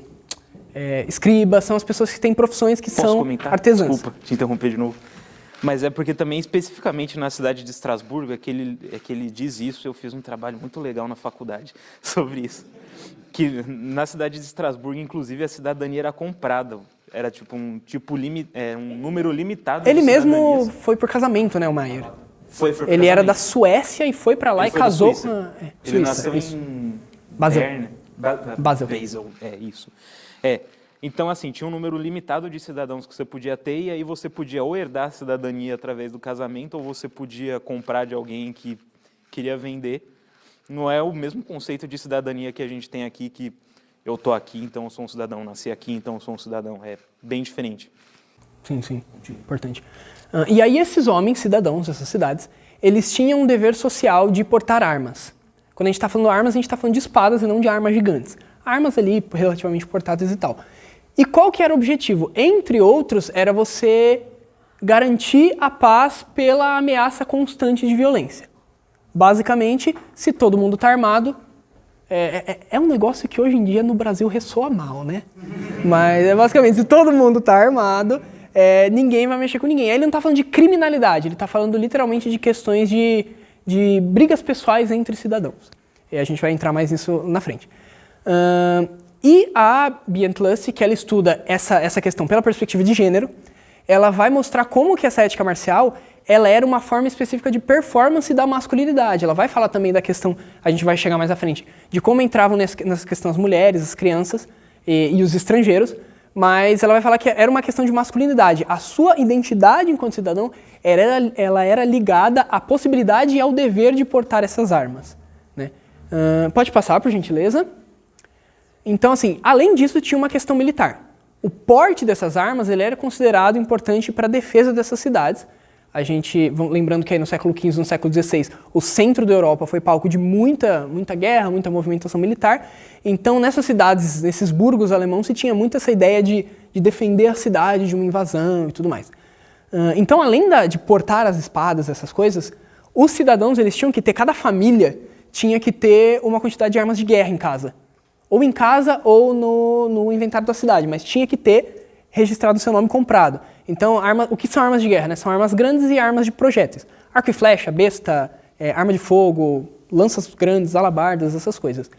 escriba, são as pessoas que têm profissões que são artesãs. Desculpa te interromper de novo. Mas é porque também, especificamente na cidade de Estrasburgo, é que ele diz isso. Eu fiz um trabalho muito legal na faculdade sobre isso. Que na cidade de Estrasburgo, inclusive, a cidadania era comprada. Era tipo um número limitado. Ele mesmo foi por casamento, né, o Maier? Foi por Ele era da Suécia e foi para lá e casou com a Ele nasceu em Basel. Basel, isso. Então, assim, tinha um número limitado de cidadãos que você podia ter, e aí você podia ou herdar a cidadania através do casamento, ou você podia comprar de alguém que queria vender. Não é o mesmo conceito de cidadania que a gente tem aqui, que eu tô aqui, então eu sou um cidadão, nasci aqui, então eu sou um cidadão. É bem diferente. Sim, importante. E aí esses homens, cidadãos dessas cidades, eles tinham um dever social de portar armas. Quando a gente está falando de armas, a gente está falando de espadas e não de armas gigantes. Armas ali relativamente portáteis e tal. E qual que era o objetivo? Entre outros, era você garantir a paz pela ameaça constante de violência. Basicamente, se todo mundo está armado, é um negócio que hoje em dia no Brasil ressoa mal, né? Mas basicamente, se todo mundo está armado, ninguém vai mexer com ninguém. Aí ele não está falando de criminalidade, ele está falando literalmente de questões de brigas pessoais entre cidadãos. E a gente vai entrar mais nisso na frente. E a Bientlust, que ela estuda essa questão pela perspectiva de gênero, ela vai mostrar como que essa ética marcial ela era uma forma específica de performance da masculinidade. Ela vai falar também da questão, a gente vai chegar mais à frente, de como entravam nessa questão as mulheres, as crianças e os estrangeiros, mas ela vai falar que era uma questão de masculinidade. A sua identidade enquanto cidadão, ela era ligada à possibilidade e ao dever de portar essas armas, né? Pode passar, por gentileza. Então, assim, além disso, tinha uma questão militar. O porte dessas armas ele era considerado importante para a defesa dessas cidades, Lembrando que aí no século XV, no século XVI, o centro da Europa foi palco de muita guerra, muita movimentação militar. Então, nessas cidades, nesses burgos alemãos, se tinha muito essa ideia de defender a cidade de uma invasão e tudo mais. Então, além de portar as espadas, essas coisas, os cidadãos, eles tinham que ter, cada família tinha que ter uma quantidade de armas de guerra em casa. Ou em casa ou no inventário da cidade, mas tinha que ter registrado o seu nome comprado. Então, o que são armas de guerra? Né? São armas grandes e armas de projéteis. Arco e flecha, besta, arma de fogo, lanças grandes, alabardas, essas coisas.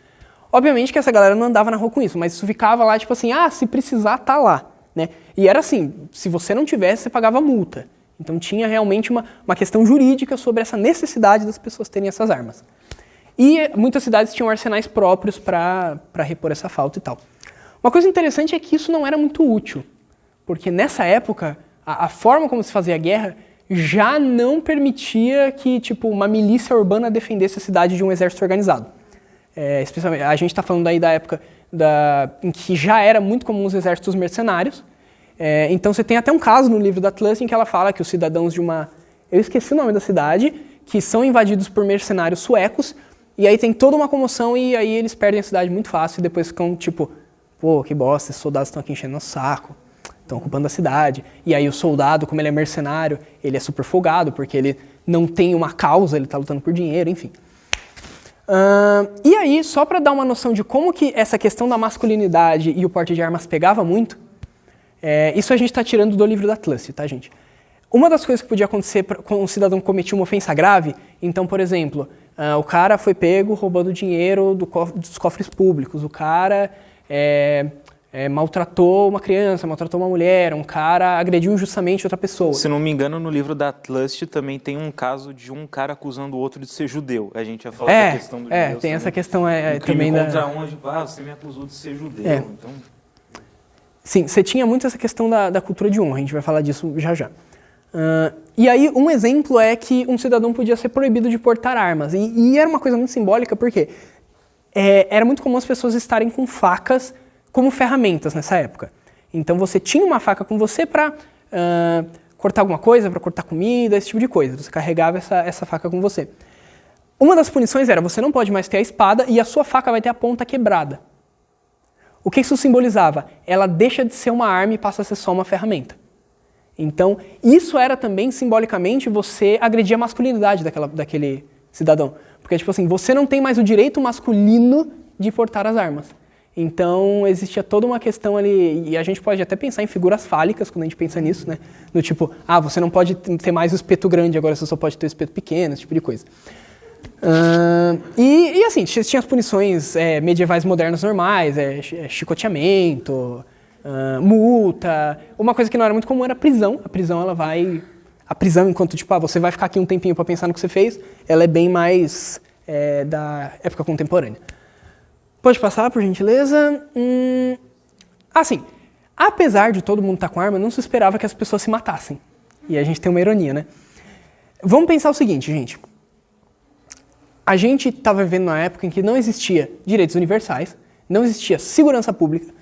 Obviamente que essa galera não andava na rua com isso, mas isso ficava lá, tipo assim, se precisar, tá lá. Né? E era assim, se você não tivesse, você pagava multa. Então tinha realmente uma questão jurídica sobre essa necessidade das pessoas terem essas armas. E muitas cidades tinham arsenais próprios para repor essa falta e tal. Uma coisa interessante é que isso não era muito útil, porque nessa época, a forma como se fazia a guerra já não permitia que tipo, uma milícia urbana defendesse a cidade de um exército organizado. Especialmente, a gente está falando aí da época em que já era muito comum os exércitos mercenários. Então você tem até um caso no livro da Tlust em que ela fala que os cidadãos de uma... Eu esqueci o nome da cidade, que são invadidos por mercenários suecos, e aí tem toda uma comoção e aí eles perdem a cidade muito fácil e depois ficam tipo, pô, que bosta, esses soldados estão aqui enchendo nosso saco, estão ocupando a cidade. E aí o soldado, como ele é mercenário, ele é super folgado, porque ele não tem uma causa, ele está lutando por dinheiro, enfim. E aí, só para dar uma noção de como que essa questão da masculinidade e o porte de armas pegava muito, isso a gente está tirando do livro da Tlust, tá, gente? Uma das coisas que podia acontecer quando um cidadão cometia uma ofensa grave, então, por exemplo, o cara foi pego roubando dinheiro dos cofres públicos, o cara maltratou uma criança, maltratou uma mulher, um cara agrediu injustamente outra pessoa. Se não me engano, no livro da Tlust também tem um caso de um cara acusando o outro de ser judeu. A gente já falou da questão do judeu. Tem essa questão também da... onde você me acusou de ser judeu. Então... Sim, você tinha muito essa questão da cultura de honra, a gente vai falar disso já já. E aí, um exemplo é que um cidadão podia ser proibido de portar armas. E era uma coisa muito simbólica, porque era muito comum as pessoas estarem com facas como ferramentas nessa época. Então você tinha uma faca com você para cortar alguma coisa, para cortar comida, esse tipo de coisa. Você carregava essa faca com você. Uma das punições era, você não pode mais ter a espada e a sua faca vai ter a ponta quebrada. O que isso simbolizava? Ela deixa de ser uma arma e passa a ser só uma ferramenta. Então, isso era também, simbolicamente, você agredir a masculinidade daquele cidadão. Porque, tipo assim, você não tem mais o direito masculino de portar as armas. Então, existia toda uma questão ali, e a gente pode até pensar em figuras fálicas quando a gente pensa nisso, né? Do tipo, você não pode ter mais o espeto grande, agora você só pode ter o espeto pequeno, esse tipo de coisa. E assim, tinha as punições medievais modernas normais, chicoteamento, multa. Uma coisa que não era muito comum era a prisão. A prisão, enquanto tipo, você vai ficar aqui um tempinho para pensar no que você fez, ela é bem mais da época contemporânea. Pode passar, por gentileza. Assim, apesar de todo mundo estar com arma, não se esperava que as pessoas se matassem. E a gente tem uma ironia, né? Vamos pensar o seguinte, gente. A gente estava vivendo numa época em que não existia direitos universais, não existia segurança pública,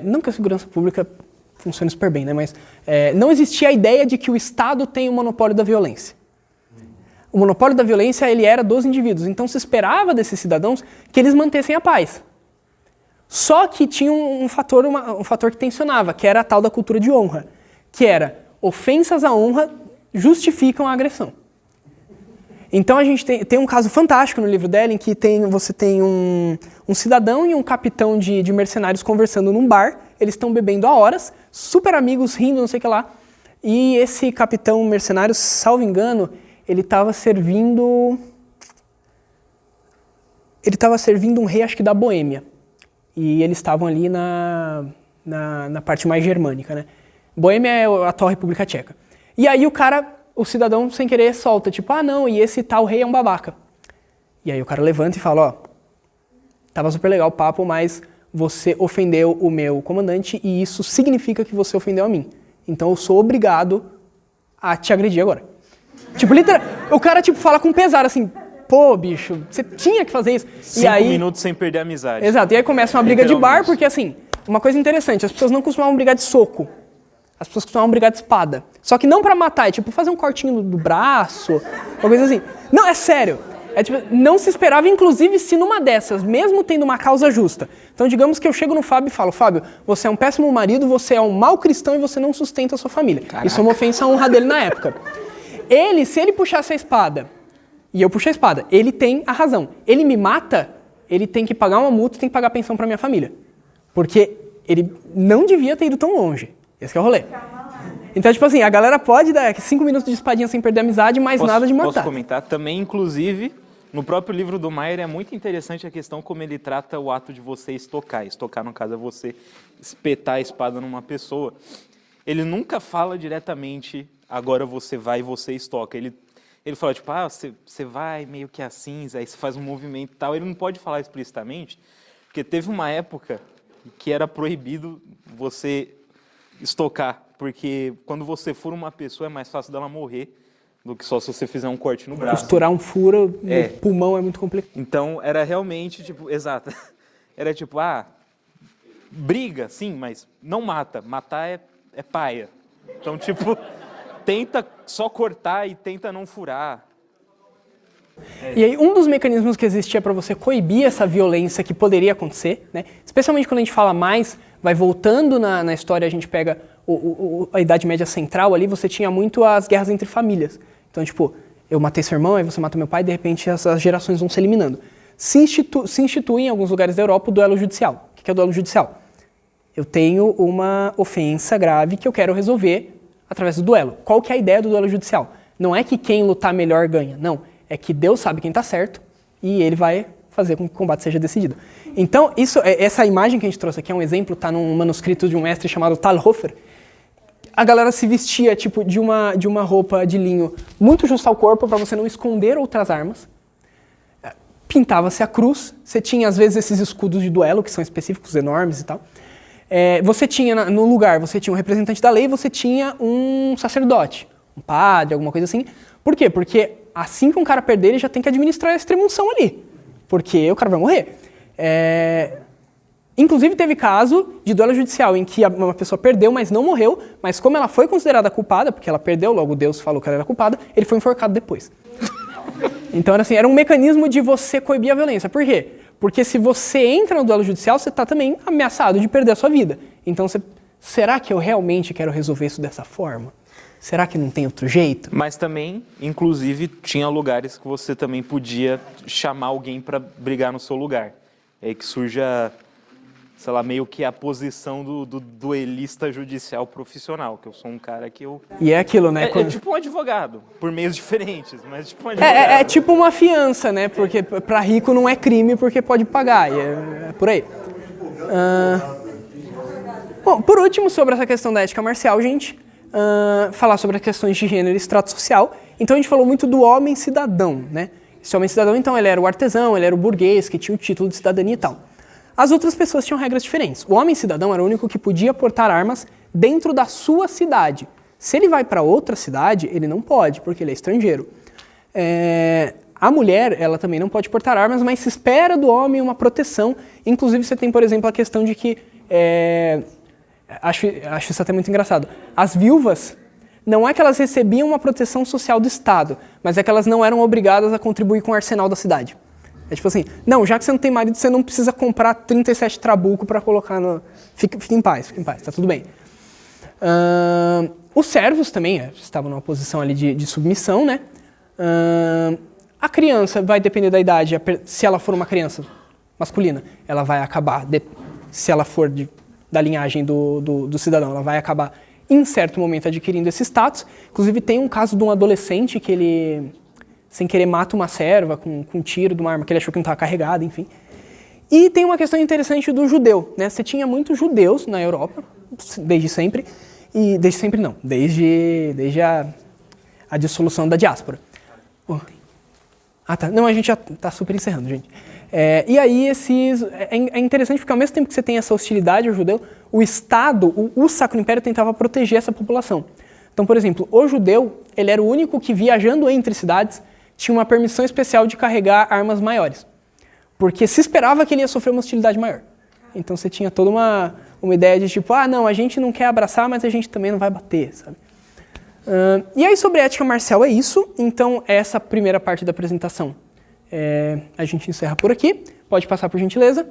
não que a segurança pública funcione super bem, né? Mas não existia a ideia de que o Estado tem o monopólio da violência. O monopólio da violência ele era dos indivíduos, então se esperava desses cidadãos que eles mantessem a paz. Só que tinha um fator que tensionava, que era a tal da cultura de honra, que era ofensas à honra justificam a agressão. Então a gente tem um caso fantástico no livro dela, em que você tem um cidadão e um capitão de mercenários conversando num bar, eles estão bebendo há horas, super amigos, rindo, não sei o que lá, e esse capitão mercenário, salvo engano, ele estava servindo um rei, acho que da Boêmia, e eles estavam ali na parte mais germânica, né? Boêmia é a atual República Tcheca. E aí o cidadão, sem querer, solta, tipo, não, e esse tal rei é um babaca. E aí o cara levanta e fala, tava super legal o papo, mas você ofendeu o meu comandante e isso significa que você ofendeu a mim. Então eu sou obrigado a te agredir agora. Tipo, o cara, tipo, fala com pesar, assim, pô, bicho, você tinha que fazer isso. 5 minutos sem perder a amizade. Exato, e aí começa uma briga de bar, porque, assim, uma coisa interessante, as pessoas não costumavam brigar de soco. as pessoas costumavam brigar de espada. Só que não pra matar, é tipo fazer um cortinho do braço, uma coisa assim. Não, é sério. É tipo, não se esperava, inclusive, se numa dessas, mesmo tendo uma causa justa. Então, digamos que eu chego no Fábio e falo, Fábio, você é um péssimo marido, você é um mau cristão e você não sustenta a sua família. Caraca. Isso é uma ofensa à honra dele na época. Se ele puxasse a espada, e eu puxo a espada, ele tem a razão. Ele me mata, ele tem que pagar uma multa, tem que pagar pensão pra minha família. Porque ele não devia ter ido tão longe. Esse que é o rolê. Então, tipo assim, a galera pode dar 5 minutos de espadinha sem perder a amizade, mas nada de matar. Posso comentar? Também, inclusive, no próprio livro do Maier é muito interessante a questão como ele trata o ato de você estocar. Estocar, no caso, é você espetar a espada numa pessoa. Ele nunca fala diretamente, agora você vai e você estoca. Ele fala, tipo, você vai meio que assim, aí você faz um movimento e tal. Ele não pode falar explicitamente, porque teve uma época que era proibido você estocar, porque quando você fura uma pessoa é mais fácil dela morrer do que só se você fizer um corte no braço. Costurar um furo no pulmão é muito complicado. Então era realmente, tipo, exato. Era tipo, briga, sim, mas não mata. Matar é paia. Então, tipo, tenta só cortar e tenta não furar. E aí, um dos mecanismos que existia para você coibir essa violência que poderia acontecer, né? Especialmente quando a gente fala mais, vai voltando na história, a gente pega a Idade Média Central ali, você tinha muito as guerras entre famílias. Então, tipo, eu matei seu irmão, aí você mata meu pai, de repente as gerações vão se eliminando. Se institui em alguns lugares da Europa o duelo judicial. O que é o duelo judicial? Eu tenho uma ofensa grave que eu quero resolver através do duelo. Qual que é a ideia do duelo judicial? Não é que quem lutar melhor ganha, não. É que Deus sabe quem está certo e ele vai fazer com que o combate seja decidido. Então, essa imagem que a gente trouxe aqui é um exemplo, está num manuscrito de um mestre chamado Talhofer. A galera se vestia tipo de uma roupa de linho muito justa ao corpo para você não esconder outras armas. Pintava-se a cruz, você tinha às vezes esses escudos de duelo, que são específicos, enormes e tal. Você tinha no lugar, você tinha um representante da lei, você tinha um sacerdote, um padre, alguma coisa assim. Por quê? Porque assim que um cara perder, ele já tem que administrar a extrema-unção ali. Porque o cara vai morrer. Inclusive teve caso de duelo judicial em que uma pessoa perdeu, mas não morreu, mas como ela foi considerada culpada, porque ela perdeu, logo Deus falou que ela era culpada, ele foi enforcado depois. Então era um mecanismo de você coibir a violência. Por quê? Porque se você entra no duelo judicial, você está também ameaçado de perder a sua vida. Então, será que eu realmente quero resolver isso dessa forma? Será que não tem outro jeito? Mas também, inclusive, tinha lugares que você também podia chamar alguém para brigar no seu lugar. É aí que surge sei lá, meio que a posição do duelista judicial profissional, que eu sou um cara que eu... E é aquilo, né? É tipo um advogado, por meios diferentes, mas tipo um advogado. É tipo uma fiança, né? Porque para rico não é crime porque pode pagar, e é por aí. Bom, por último, sobre essa questão da ética marcial, gente, falar sobre as questões de gênero e extrato social. Então a gente falou muito do homem cidadão, né? Esse homem cidadão, então, ele era o artesão, ele era o burguês, que tinha o título de cidadania e tal. As outras pessoas tinham regras diferentes. O homem cidadão era o único que podia portar armas dentro da sua cidade. Se ele vai para outra cidade, ele não pode, porque ele é estrangeiro. A mulher, ela também não pode portar armas, mas se espera do homem uma proteção. Inclusive, você tem, por exemplo, a questão de que... Acho isso até muito engraçado. As viúvas, não é que elas recebiam uma proteção social do Estado, mas é que elas não eram obrigadas a contribuir com o arsenal da cidade. É tipo assim, não, já que você não tem marido, você não precisa comprar 37 trabuco para colocar no... Fica em paz, tá tudo bem. Os servos também estavam numa posição ali de submissão, né? A criança vai depender da idade, se ela for uma criança masculina, ela vai acabar, se ela for da linhagem do cidadão, ela vai acabar em certo momento adquirindo esse status. Inclusive tem um caso de um adolescente que ele... sem querer mata uma serva com um tiro de uma arma que ele achou que não estava carregada, enfim. E tem uma questão interessante do judeu, né? Você tinha muitos judeus na Europa, desde sempre, e desde sempre não, desde a dissolução da diáspora. Tá. Não, a gente já está super encerrando, gente. E aí é interessante porque ao mesmo tempo que você tem essa hostilidade ao judeu, o Estado, o Sacro Império tentava proteger essa população. Então, por exemplo, o judeu, ele era o único que viajando entre cidades tinha uma permissão especial de carregar armas maiores. Porque se esperava que ele ia sofrer uma hostilidade maior. Então você tinha todo uma ideia de tipo, não, a gente não quer abraçar, mas a gente também não vai bater, sabe? E aí sobre ética marcial é isso, então essa primeira parte da apresentação a gente encerra por aqui, pode passar por gentileza.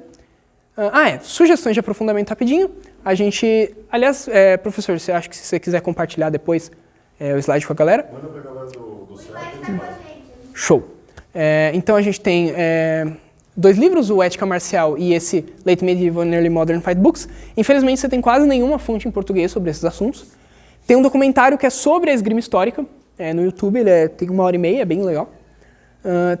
Sugestões de aprofundamento rapidinho, a gente, aliás, professor, você acha que se você quiser compartilhar depois o slide com a galera? Manda pra galera do site. Show! Então a gente tem 2 livros, o Ética Marcial e esse Late Medieval and Early Modern Fight Books. Infelizmente você tem quase nenhuma fonte em português sobre esses assuntos. Tem um documentário que é sobre a esgrima histórica, no YouTube, ele tem 1h30, é bem legal.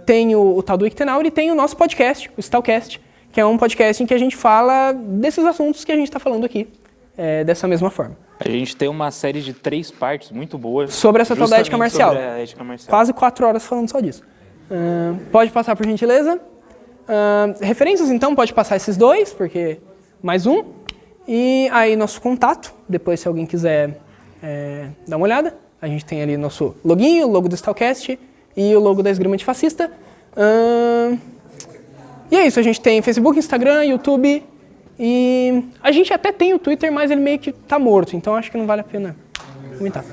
Tem o tal do Ictenau e tem o nosso podcast, o Stalcast, que é um podcast em que a gente fala desses assuntos que a gente está falando aqui, dessa mesma forma. A gente tem uma série de 3 partes muito boas. Sobre essa tal da ética marcial. Sobre a ética marcial. Quase 4 horas falando só disso. Pode passar por gentileza. Referências, então, pode passar esses 2, porque mais um. E aí nosso contato, depois se alguém quiser dar uma olhada. A gente tem ali nosso loginho, o logo do Stalcast e o logo da Esgrima Antifascista. E é isso, a gente tem Facebook, Instagram, YouTube e a gente até tem o Twitter, mas ele meio que tá morto, então acho que não vale a pena comentar.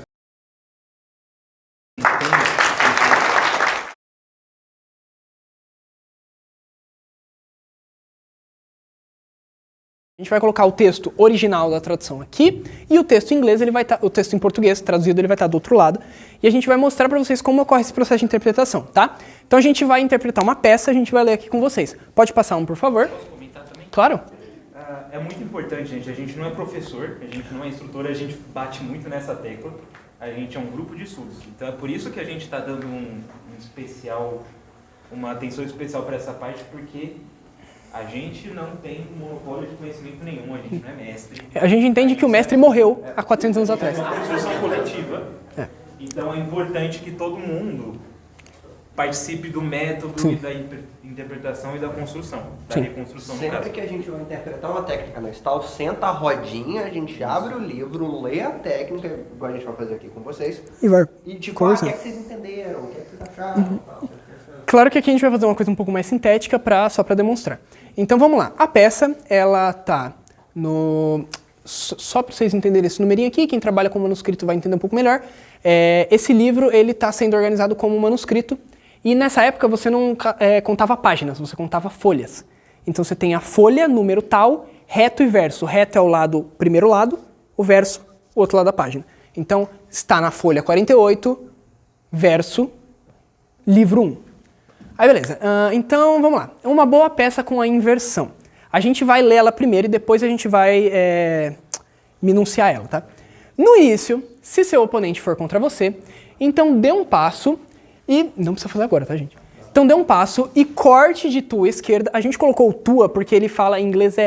A gente vai colocar o texto original da tradução aqui e o texto em inglês, o texto em português traduzido, ele vai estar do outro lado. E a gente vai mostrar para vocês como ocorre esse processo de interpretação, tá? Então a gente vai interpretar uma peça, a gente vai ler aqui com vocês. Pode passar um, por favor? Posso comentar também? Claro. É muito importante, gente. A gente não é professor, a gente não é instrutor, a gente bate muito nessa tecla. A gente é um grupo de estudos. Então é por isso que a gente está dando uma atenção especial para essa parte, porque a gente não tem monopólio de conhecimento nenhum, a gente não é mestre. A gente entende que o mestre morreu há 400 anos atrás. É uma construção coletiva, então é importante que todo mundo participe do método e da interpretação e da construção, da reconstrução no caso. Sempre que a gente vai interpretar uma técnica na Stal, senta a rodinha, a gente abre o livro, lê a técnica, igual a gente vai fazer aqui com vocês, E vai e tipo, conversando. o que é que vocês entenderam, o que é que vocês acharam, tal. Claro que aqui a gente vai fazer uma coisa um pouco mais sintética só para demonstrar. Então vamos lá. A peça, ela tá no... Só para vocês entenderem esse numerinho aqui, quem trabalha com manuscrito vai entender um pouco melhor. Esse livro, ele está sendo organizado como manuscrito. E nessa época você não contava páginas, você contava folhas. Então você tem a folha, número tal, reto e verso. Reto é o primeiro lado, o verso, o outro lado da página. Então está na folha 48, verso, livro 1. Aí beleza, então vamos lá. Uma boa peça com a inversão. A gente vai ler ela primeiro e depois a gente vai minuciar ela, tá? No início, se seu oponente for contra você, então dê um passo e... Não precisa fazer agora, tá, gente? Então dê um passo e corte de tua esquerda. A gente colocou o tua porque ele fala em inglês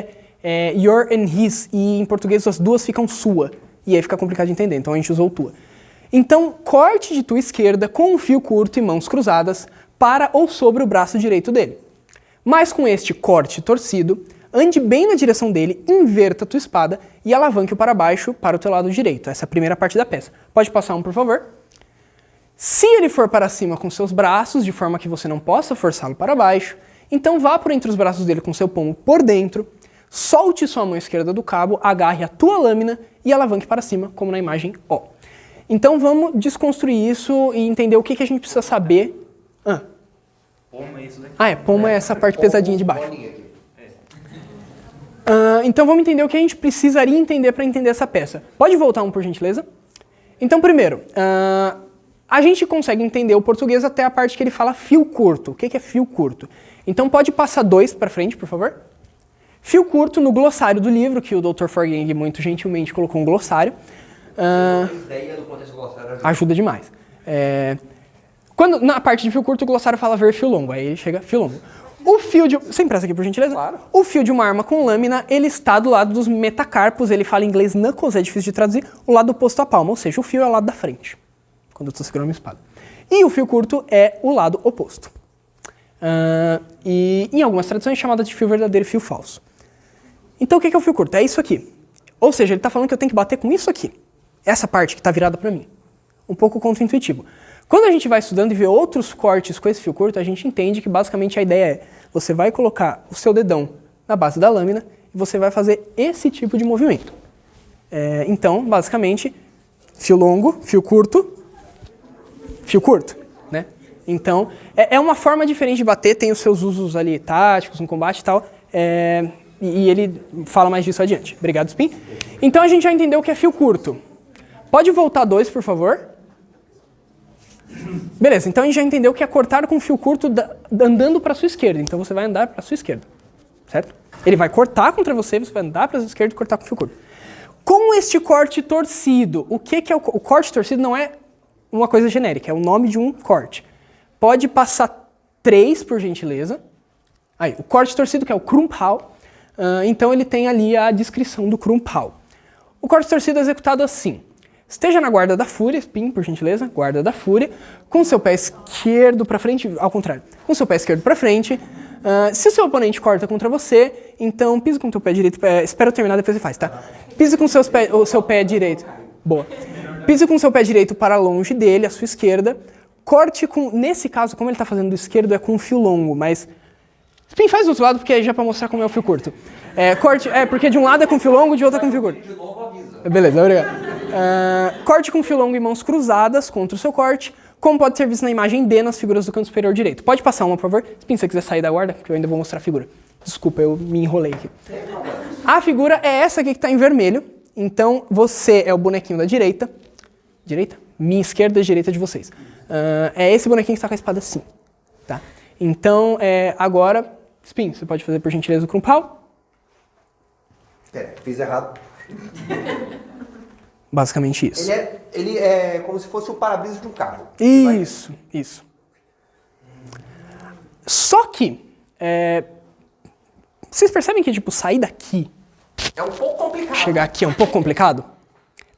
your and his, e em português as duas ficam sua. E aí fica complicado de entender, então a gente usou o tua. Então, corte de tua esquerda com um fio curto e mãos cruzadas para ou sobre o braço direito dele. Mas com este corte torcido, ande bem na direção dele, inverta tua espada e alavanque-o para baixo para o teu lado direito. Essa é a primeira parte da peça. Pode passar um, por favor? Se ele for para cima com seus braços, de forma que você não possa forçá-lo para baixo, então vá por entre os braços dele com seu pomo por dentro, solte sua mão esquerda do cabo, agarre a tua lâmina e alavanque para cima, como na imagem O. Então vamos desconstruir isso e entender o que a gente precisa saber. Pomo é isso daqui. Pomo é essa parte pesadinha de baixo. Então vamos entender o que a gente precisaria entender para entender essa peça. Pode voltar um, por gentileza? Então primeiro, a gente consegue entender o português até a parte que ele fala fio curto. O que é fio curto? Então pode passar 2 para frente, por favor. Fio curto no glossário do livro, que o Dr. Forgang muito gentilmente colocou um glossário. Ajuda demais. Quando na parte de fio curto, o glossário fala ver fio longo, aí ele chega fio longo. O fio de... Sem pressa aqui, por gentileza. Claro. O fio de uma arma com lâmina, ele está do lado dos metacarpos, ele fala em inglês knuckles, é difícil de traduzir, o lado oposto à palma, ou seja, o fio é o lado da frente, quando eu estou segurando a minha espada. E o fio curto é o lado oposto. E em algumas traduções é chamada de fio verdadeiro e fio falso. Então o que é o fio curto? É isso aqui. Ou seja, ele está falando que eu tenho que bater com isso aqui. Essa parte que está virada para mim. Um pouco contra-intuitivo. Quando a gente vai estudando e vê outros cortes com esse fio curto, a gente entende que basicamente a ideia é você vai colocar o seu dedão na base da lâmina e você vai fazer esse tipo de movimento. Então, basicamente, fio longo, fio curto, né? Então, é uma forma diferente de bater, tem os seus usos ali táticos, no combate e tal, e ele fala mais disso adiante. Obrigado, Spin. Então, a gente já entendeu o que é fio curto. Pode voltar 2, por favor? Beleza, então a gente já entendeu que é cortar com fio curto andando para a sua esquerda. Então você vai andar para a sua esquerda, certo? Ele vai cortar contra você, você vai andar para a sua esquerda e cortar com fio curto. Com este corte torcido, o que é o corte torcido? Não é uma coisa genérica, é o nome de um corte. Pode passar 3, por gentileza. Aí, o corte torcido, que é o Krumpal. Então ele tem ali a descrição do Krumpal. O corte torcido é executado assim. Esteja na guarda da fúria, Spin, por gentileza, guarda da fúria, com seu pé esquerdo para frente, ao contrário, com seu pé esquerdo para frente. Se o seu oponente corta contra você, então pise com o seu pé direito, espera eu terminar, depois você faz, tá? Pise com o seu pé direito, boa. Pise com o seu pé direito para longe dele, à sua esquerda. Corte com, nesse caso, como ele está fazendo do esquerdo, é com um fio longo, mas... Spin, faz do outro lado, porque é já para mostrar como é o fio curto. Porque de um lado é com fio longo, de outro é com fio curto. Beleza, obrigado. Corte com fio longo e mãos cruzadas contra o seu corte, como pode ser visto na imagem D nas figuras do canto superior direito. Pode passar uma, por favor? Spin, se você quiser sair da guarda, porque eu ainda vou mostrar a figura. Desculpa, eu me enrolei aqui. A figura é essa aqui que está em vermelho. Então, você é o bonequinho da direita. Direita? Minha esquerda e direita de vocês. É esse bonequinho que está com a espada assim. Tá? Então, agora, Spin, você pode fazer por gentileza o Krumpal? Fiz errado. Basicamente isso. Ele é como se fosse o para-brisa de um carro. Isso. Só que, vocês percebem que, tipo, sair daqui... É um pouco complicado. Chegar aqui é um pouco complicado?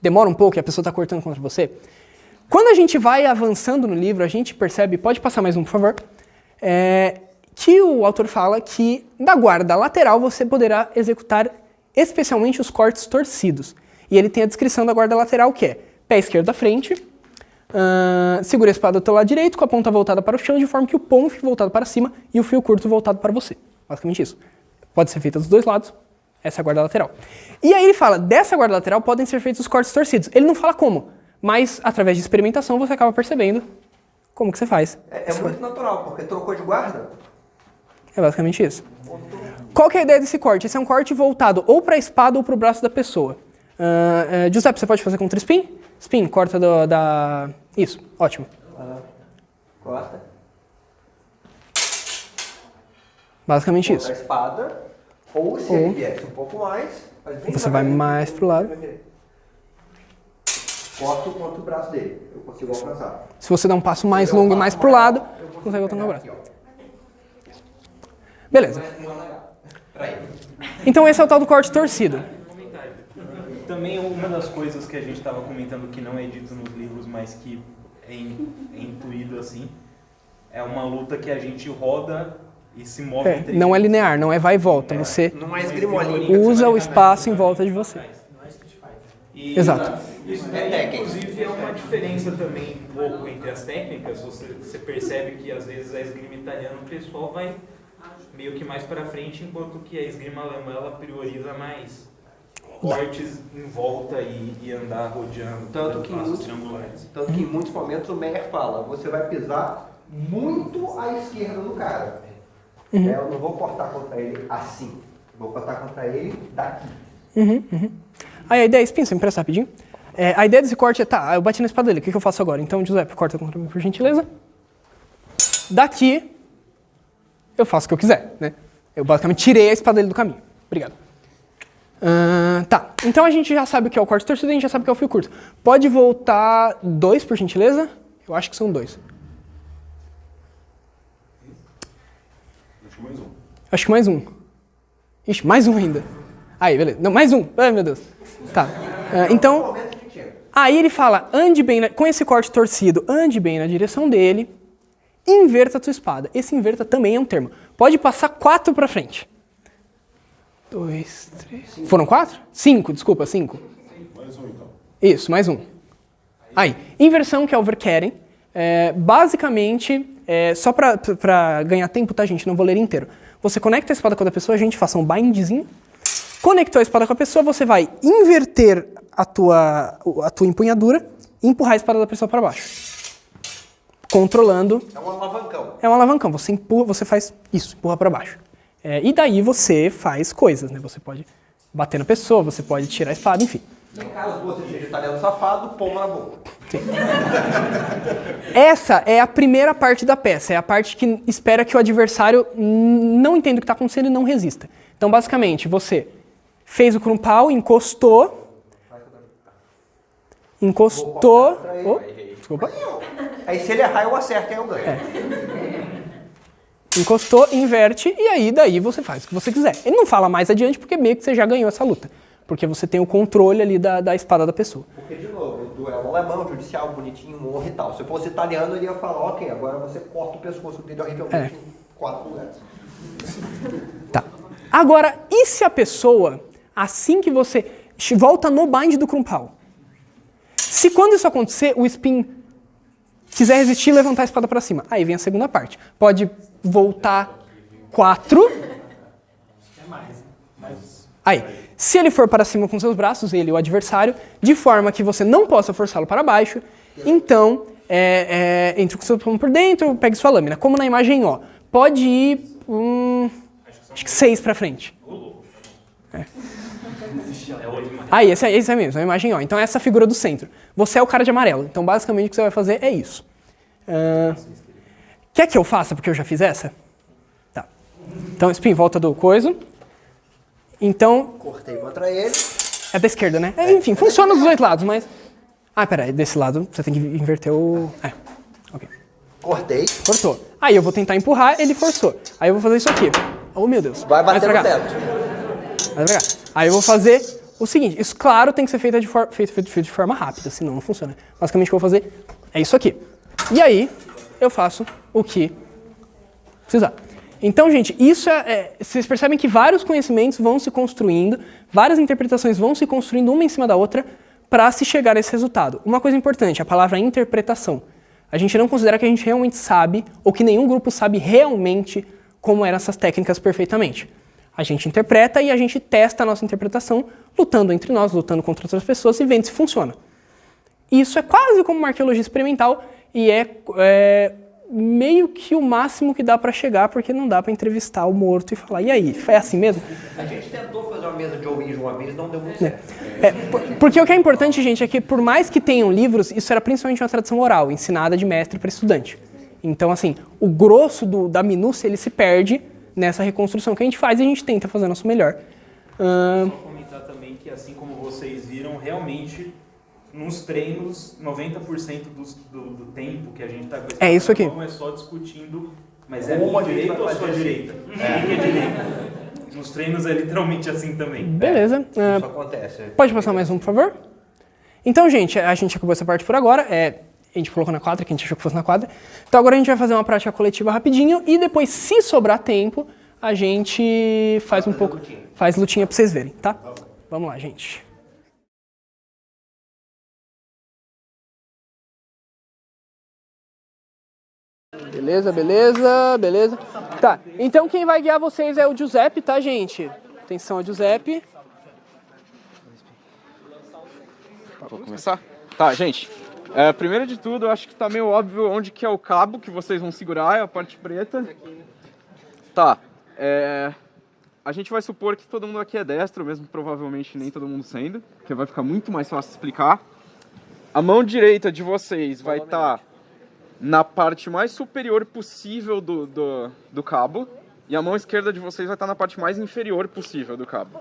Demora um pouco e a pessoa está cortando contra você? Quando a gente vai avançando no livro, a gente percebe... Pode passar mais um, por favor? Que o autor fala que da guarda lateral você poderá executar especialmente os cortes torcidos. E ele tem a descrição da guarda lateral, que é pé esquerdo à frente, segura a espada do teu lado direito, com a ponta voltada para o chão, de forma que o pomo fique voltado para cima e o fio curto voltado para você. Basicamente isso. Pode ser feito dos dois lados. Essa é a guarda lateral. E aí ele fala, dessa guarda lateral podem ser feitos os cortes torcidos. Ele não fala como, mas através de experimentação você acaba percebendo como que você faz. É muito natural, porque trocou de guarda. É basicamente isso. Qual que é a ideia desse corte? Esse é um corte voltado ou para a espada ou para o braço da pessoa. Giuseppe, você pode fazer contra Spin? Spin, corta Isso, ótimo. Corta. Basicamente Corta isso. a espada, ou se ele viesse um pouco mais... Você vai mais pro lado. Corto contra o braço dele, eu consigo alcançar. Se você der um passo mais longo e mais pro lado, consegue voltar no braço. Beleza. Então esse é o tal do corte torcido. Também uma das coisas que a gente estava comentando que não é dito nos livros, mas que é intuído assim, é uma luta que a gente roda e se move entre não é linear, não é vai e volta. Você Não é esgrimolinha. usa o espaço em volta de você. Exato. Isso daí, inclusive, é uma diferença também um pouco entre as técnicas. Você percebe que às vezes a esgrima italiana o pessoal vai meio que mais para frente, enquanto que a esgrima alemã ela prioriza mais cortes em volta e andar rodeando, Tanto que em muitos momentos o Meyer fala, você vai pisar muito à esquerda do cara. Eu não vou cortar contra ele assim, vou cortar contra ele daqui. Aí a ideia é Spin, você me presta rapidinho. A ideia desse corte é, eu bati na espada dele, o que eu faço agora? Então, Giuseppe, corta contra mim, por gentileza. Daqui, eu faço o que eu quiser, né? Eu basicamente tirei a espada dele do caminho. Obrigado. Tá, então a gente já sabe o que é o corte torcido e a gente já sabe o que é o fio curto. Pode voltar 2, por gentileza? Eu acho que são 2. Acho que mais um. Ixi, mais um ainda. Aí, beleza. Não, mais um. Ai, meu Deus. Tá. Então, aí ele fala, ande bem, com esse corte torcido, ande bem na direção dele, inverta a tua espada. Esse inverta também é um termo. Pode passar 4 pra frente. 2, 3... Foram 4? 5, desculpa, 5. Mais um, então. Isso, mais um. Aí, inversão, que é o verkehren. Basicamente, só pra ganhar tempo, tá, gente? Não vou ler inteiro. Você conecta a espada com a da pessoa, a gente faça um bindzinho. Conectou a espada com a pessoa, você vai inverter a tua empunhadura e empurrar a espada da pessoa para baixo. Controlando. É um alavancão. É um alavancão. Você empurra, você faz isso, empurra para baixo. E daí você faz coisas, né? Você pode bater na pessoa, você pode tirar a espada, enfim. Caso você seja italiano safado, pomba na boca. Sim. Essa é a primeira parte da peça, é a parte que espera que o adversário não entenda o que está acontecendo e não resista. Então, basicamente, você fez o crumpau, encostou. Oh, desculpa. Aí se ele errar, eu acerto, aí eu ganho. Encostou, inverte, e aí daí você faz o que você quiser. Ele não fala mais adiante porque meio que você já ganhou essa luta. Porque você tem o controle ali da espada da pessoa. Porque, de novo, o duelo alemão, judicial, bonitinho, honra e tal. Se fosse italiano, ele ia falar, ok, agora você corta o pescoço dele horrivelmente em 4 lugares. Tá. Agora, e se a pessoa, assim que você volta no bind do crumpau, se quando isso acontecer, o spin quiser resistir e levantar a espada para cima, aí vem a segunda parte. Pode voltar 4. Aí, se ele for para cima com seus braços, ele, o adversário, de forma que você não possa forçá-lo para baixo, então, entre com seu palmo por dentro, pegue sua lâmina. Como na imagem O. Pode ir, acho que 6 para frente. Aí, esse é mesmo, é a imagem O. Então, essa é a figura do centro. Você é o cara de amarelo. Então, basicamente, o que você vai fazer é isso. Quer que eu faça, porque eu já fiz essa? Tá. Então, spin, volta do coiso. Então... Cortei contra ele. É da esquerda, né? Enfim, funciona dos dois lados, mas... peraí, desse lado você tem que inverter o... ok. Cortei. Cortou. Aí eu vou tentar empurrar, ele forçou. Aí eu vou fazer isso aqui. Oh, meu Deus. Vai bater no teto. Vai pra cá. Aí eu vou fazer o seguinte. Isso, claro, tem que ser feito de forma rápida, senão não funciona. Basicamente o que eu vou fazer é isso aqui. E aí eu faço o que precisar. Então, gente, isso vocês percebem que vários conhecimentos vão se construindo, várias interpretações vão se construindo uma em cima da outra para se chegar a esse resultado. Uma coisa importante, a palavra interpretação. A gente não considera que a gente realmente sabe, ou que nenhum grupo sabe realmente como eram essas técnicas perfeitamente. A gente interpreta e a gente testa a nossa interpretação lutando entre nós, lutando contra outras pessoas e vendo se funciona. Isso é quase como uma arqueologia experimental e meio que o máximo que dá para chegar, porque não dá para entrevistar o morto e falar, e aí, foi assim mesmo? A gente tentou fazer uma mesa de Ouija uma vez, não deu muito certo. Porque o que é importante, gente, é que por mais que tenham livros, isso era principalmente uma tradição oral, ensinada de mestre para estudante. Então, assim, o grosso da minúcia, ele se perde nessa reconstrução que a gente faz e a gente tenta fazer o nosso melhor. Só comentar também que, assim como vocês viram, realmente... Nos treinos, 90% do tempo que a gente está com isso aqui. É só discutindo, mas é minha direita ou sua direita? Que é direita. Nos treinos é literalmente assim também. Beleza. Isso acontece. Pode passar mais um, por favor? Então, gente, a gente acabou essa parte por agora. A gente colocou na quadra, que a gente achou que fosse na quadra. Então agora a gente vai fazer uma prática coletiva rapidinho e depois, se sobrar tempo, a gente faz um pouco... Faz lutinha para vocês verem, tá? Vamos lá, gente. Beleza. Tá, então quem vai guiar vocês é o Giuseppe, tá, gente? Atenção ao Giuseppe. Vou começar? Tá, gente. Primeiro de tudo, eu acho que tá meio óbvio onde que é o cabo que vocês vão segurar, é a parte preta. Tá, a gente vai supor que todo mundo aqui é destro, mesmo provavelmente nem todo mundo sendo, porque vai ficar muito mais fácil explicar. A mão direita de vocês vai estar na parte mais superior possível do cabo, e a mão esquerda de vocês vai estar na parte mais inferior possível do cabo.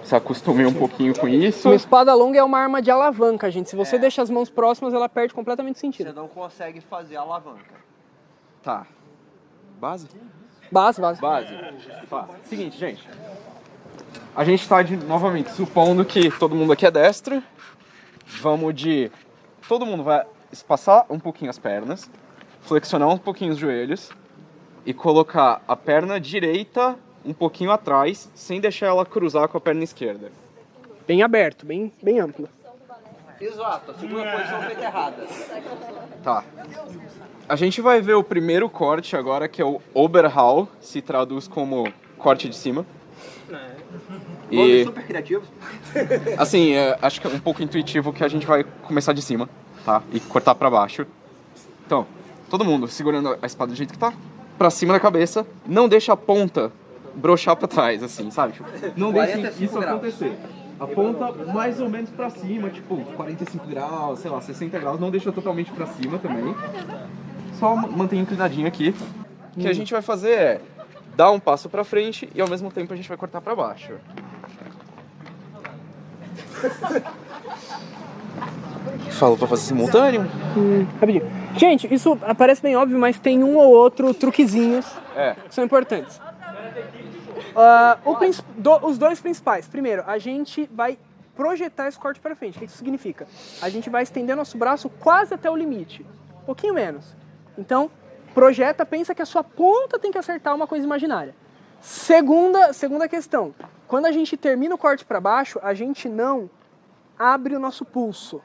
Se acostumei um pouquinho com isso. Uma espada longa é uma arma de alavanca, gente. Se você deixa as mãos próximas, ela perde completamente sentido. Você não consegue fazer a alavanca. Tá. Base? Base. Tá. Seguinte, gente. A gente tá novamente supondo que todo mundo aqui é destro. Todo mundo vai espaçar um pouquinho as pernas, flexionar um pouquinho os joelhos e colocar a perna direita um pouquinho atrás, sem deixar ela cruzar com a perna esquerda. Bem aberto, bem amplo. Exato, a segunda posição feita errada. Tá. A gente vai ver o primeiro corte agora, que é o Oberhau, se traduz como corte de cima. Nomes super criativos. Assim, acho que é um pouco intuitivo que a gente vai começar de cima, tá? E cortar pra baixo. Então, todo mundo segurando a espada do jeito que tá, pra cima da cabeça, não deixa a ponta broxar pra trás, assim, sabe? Tipo, não deixa 45 isso graus. acontecer. A ponta mais ou menos pra cima, tipo 45 graus, sei lá, 60 graus, não deixa totalmente pra cima também. Só mantém inclinadinho aqui. O que a gente vai fazer é dar um passo pra frente e ao mesmo tempo a gente vai cortar pra baixo. Falo pra fazer simultâneo? Rapidinho. Gente, isso parece bem óbvio, mas tem um ou outro truquezinhos que são importantes. Os dois principais. Primeiro, a gente vai projetar esse corte para frente. O que isso significa? A gente vai estender nosso braço quase até o limite. Um pouquinho menos. Então, projeta, pensa que a sua ponta tem que acertar uma coisa imaginária. Segunda questão. Quando a gente termina o corte para baixo, a gente não abre o nosso pulso.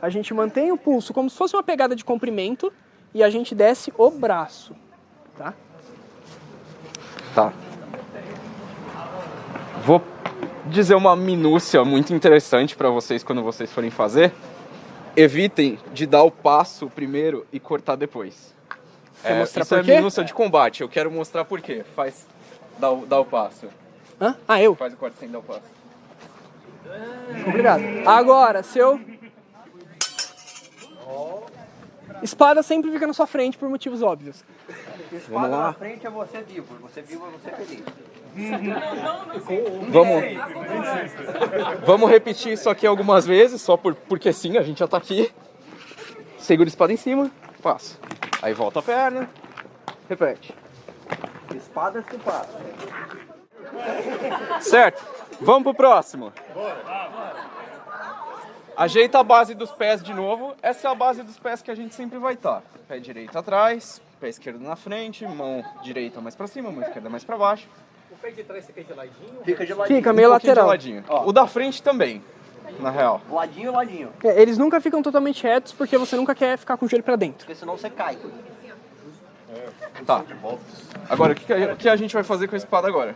A gente mantém o pulso como se fosse uma pegada de comprimento e a gente desce o braço, tá? Tá. Vou dizer uma minúcia muito interessante para vocês quando vocês forem fazer. Evitem de dar o passo primeiro e cortar depois. Quer mostrar isso por quê? É minúcia de combate, eu quero mostrar por quê. Dá o passo. Hã? Ah, eu? Faz o corte sem dar o passo. Obrigado. Agora, se eu... Espada sempre fica na sua frente por motivos óbvios. Espada na frente é você vivo, você vivo é você feliz. Vamos repetir isso aqui algumas vezes, só porque sim, a gente já tá aqui. Segura a espada em cima, passa. Aí volta a perna, repete. Espada se passa. Certo, vamos pro próximo. Ajeita a base dos pés de novo. Essa é a base dos pés que a gente sempre vai estar. Pé direito atrás, pé esquerdo na frente, mão direita mais pra cima, mão esquerda mais pra baixo. O pé de trás fica geladinho? Fica de ladinho. Fica meio Um pouquinho lateral. de ladinho. O da frente também, na real. Ladinho, ladinho. Eles nunca ficam totalmente retos porque você nunca quer ficar com o joelho pra dentro. Porque senão você cai. Tá. Agora, o que a gente vai fazer com a espada agora?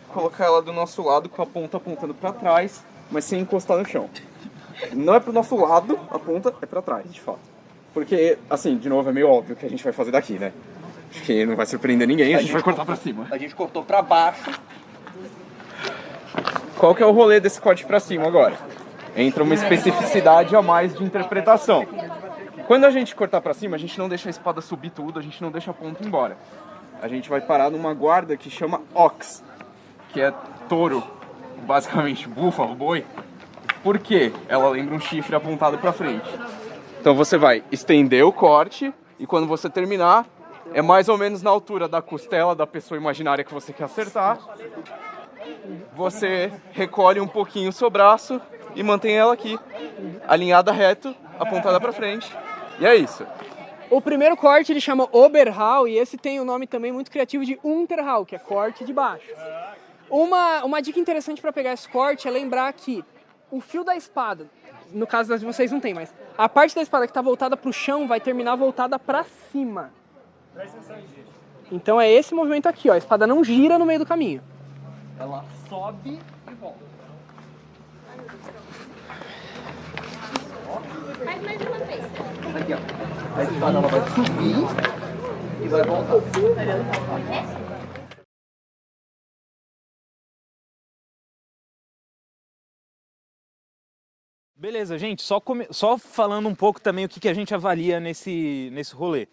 Colocar ela do nosso lado com a ponta apontando pra trás, mas sem encostar no chão. Não é pro nosso lado, a ponta é pra trás, de fato. Porque, assim, de novo, é meio óbvio que a gente vai fazer daqui, né? Acho que não vai surpreender ninguém, a gente vai cortar pra cima. A gente cortou pra baixo. Qual que é o rolê desse corte pra cima agora? Entra uma especificidade a mais de interpretação. Quando a gente cortar pra cima, a gente não deixa a espada subir tudo, a gente não deixa a ponta embora. A gente vai parar numa guarda que chama ox, que é touro, basicamente búfalo, boi. Por quê? Ela lembra um chifre apontado pra frente. Então você vai estender o corte e quando você terminar, é mais ou menos na altura da costela da pessoa imaginária que você quer acertar. Você recolhe um pouquinho o seu braço e mantém ela aqui, alinhada reto, apontada pra frente. E é isso. O primeiro corte ele chama Oberhau e esse tem o nome também muito criativo de Unterhau, que é corte de baixo. Uma dica interessante para pegar esse corte é lembrar que o fio da espada, no caso das de vocês não tem, mas a parte da espada que está voltada para o chão vai terminar voltada para cima. Então é esse movimento aqui, ó. A espada não gira no meio do caminho. Ela sobe e volta. Faz mais uma vez. Aqui, ó. A espada ela vai subir e vai voltar. Beleza, gente, só falando um pouco também o que a gente avalia nesse rolê.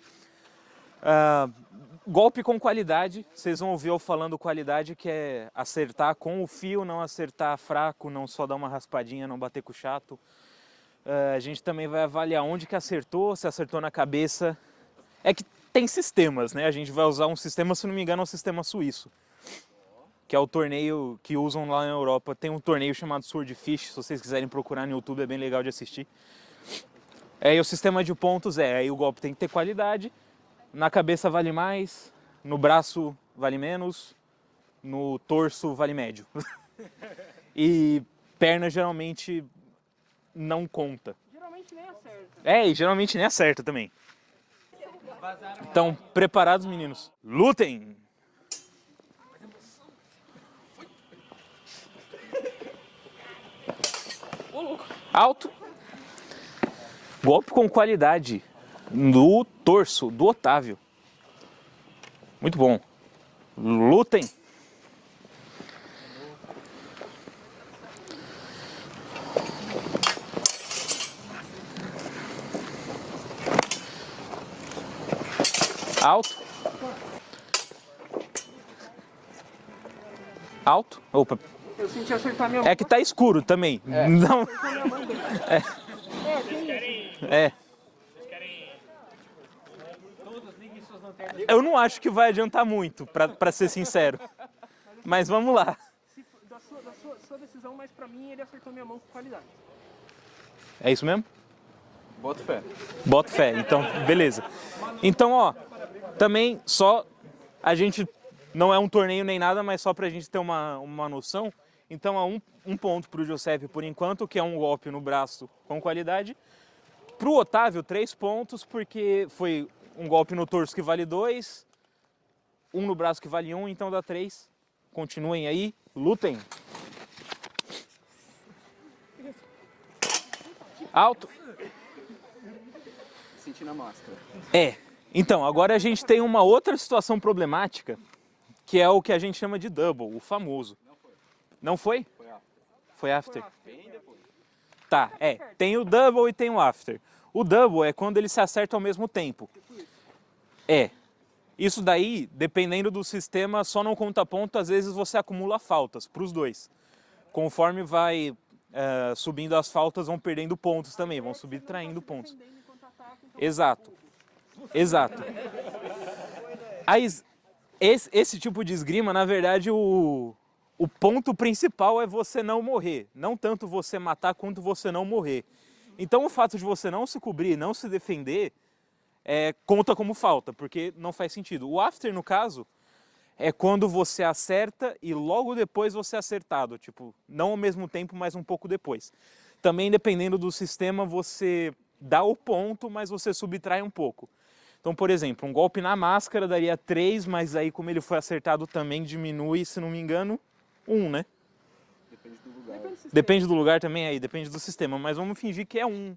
Golpe com qualidade, vocês vão ouvir eu falando qualidade, que é acertar com o fio, não acertar fraco, não só dar uma raspadinha, não bater com o chato. A gente também vai avaliar onde que acertou, se acertou na cabeça. É que tem sistemas, né? A gente vai usar um sistema, se não me engano, é um sistema suíço, que é o torneio que usam lá na Europa. Tem um torneio chamado Swordfish, se vocês quiserem procurar no YouTube, é bem legal de assistir. E o sistema de pontos aí o golpe tem que ter qualidade, na cabeça vale mais, no braço vale menos, no torso vale médio. E perna geralmente não conta. geralmente nem acerta. E geralmente nem acerta também. Então, preparados, meninos? Lutem! Alto. Golpe com qualidade no torso do Otávio. Muito bom. Lutem. Alto. Alto. Opa. Eu senti acertar minha mão. É que tá escuro também. Não. Eu não acho que vai adiantar muito, pra ser sincero. Mas vamos lá. Da sua decisão, mas pra mim ele acertou minha mão com qualidade. É isso mesmo? Bota fé. Boto fé. Então, beleza. Então, ó, também só a gente não é um torneio nem nada, mas só pra gente ter uma noção. Então, há um ponto pro Giuseppe por enquanto, que é um golpe no braço com qualidade. Pro Otávio, 3 pontos, porque foi um golpe no torso que vale 2, um no braço que vale 1, então dá 3. Continuem aí, lutem. Alto. Sentindo a máscara. Então, agora a gente tem uma outra situação problemática, que é o que a gente chama de double, o famoso. Não foi? Foi after. Tá, tem o double e tem o after. O double é quando eles se acertam ao mesmo tempo. Isso daí, dependendo do sistema, só não conta ponto, às vezes você acumula faltas para os dois. Conforme vai subindo as faltas, vão perdendo pontos também, vão subtraindo pontos. Exato. Esse tipo de esgrima, na verdade, o ponto principal é você não morrer. Não tanto você matar quanto você não morrer. Então o fato de você não se cobrir, não se defender, conta como falta, porque não faz sentido. O after, no caso, é quando você acerta e logo depois você é acertado. Tipo, não ao mesmo tempo, mas um pouco depois. Também, dependendo do sistema, você dá o ponto, mas você subtrai um pouco. Então, por exemplo, um golpe na máscara daria 3, mas aí como ele foi acertado também diminui, se não me engano, 1, né? Depende do lugar. Depende do lugar também aí, depende do sistema, mas vamos fingir que é 1.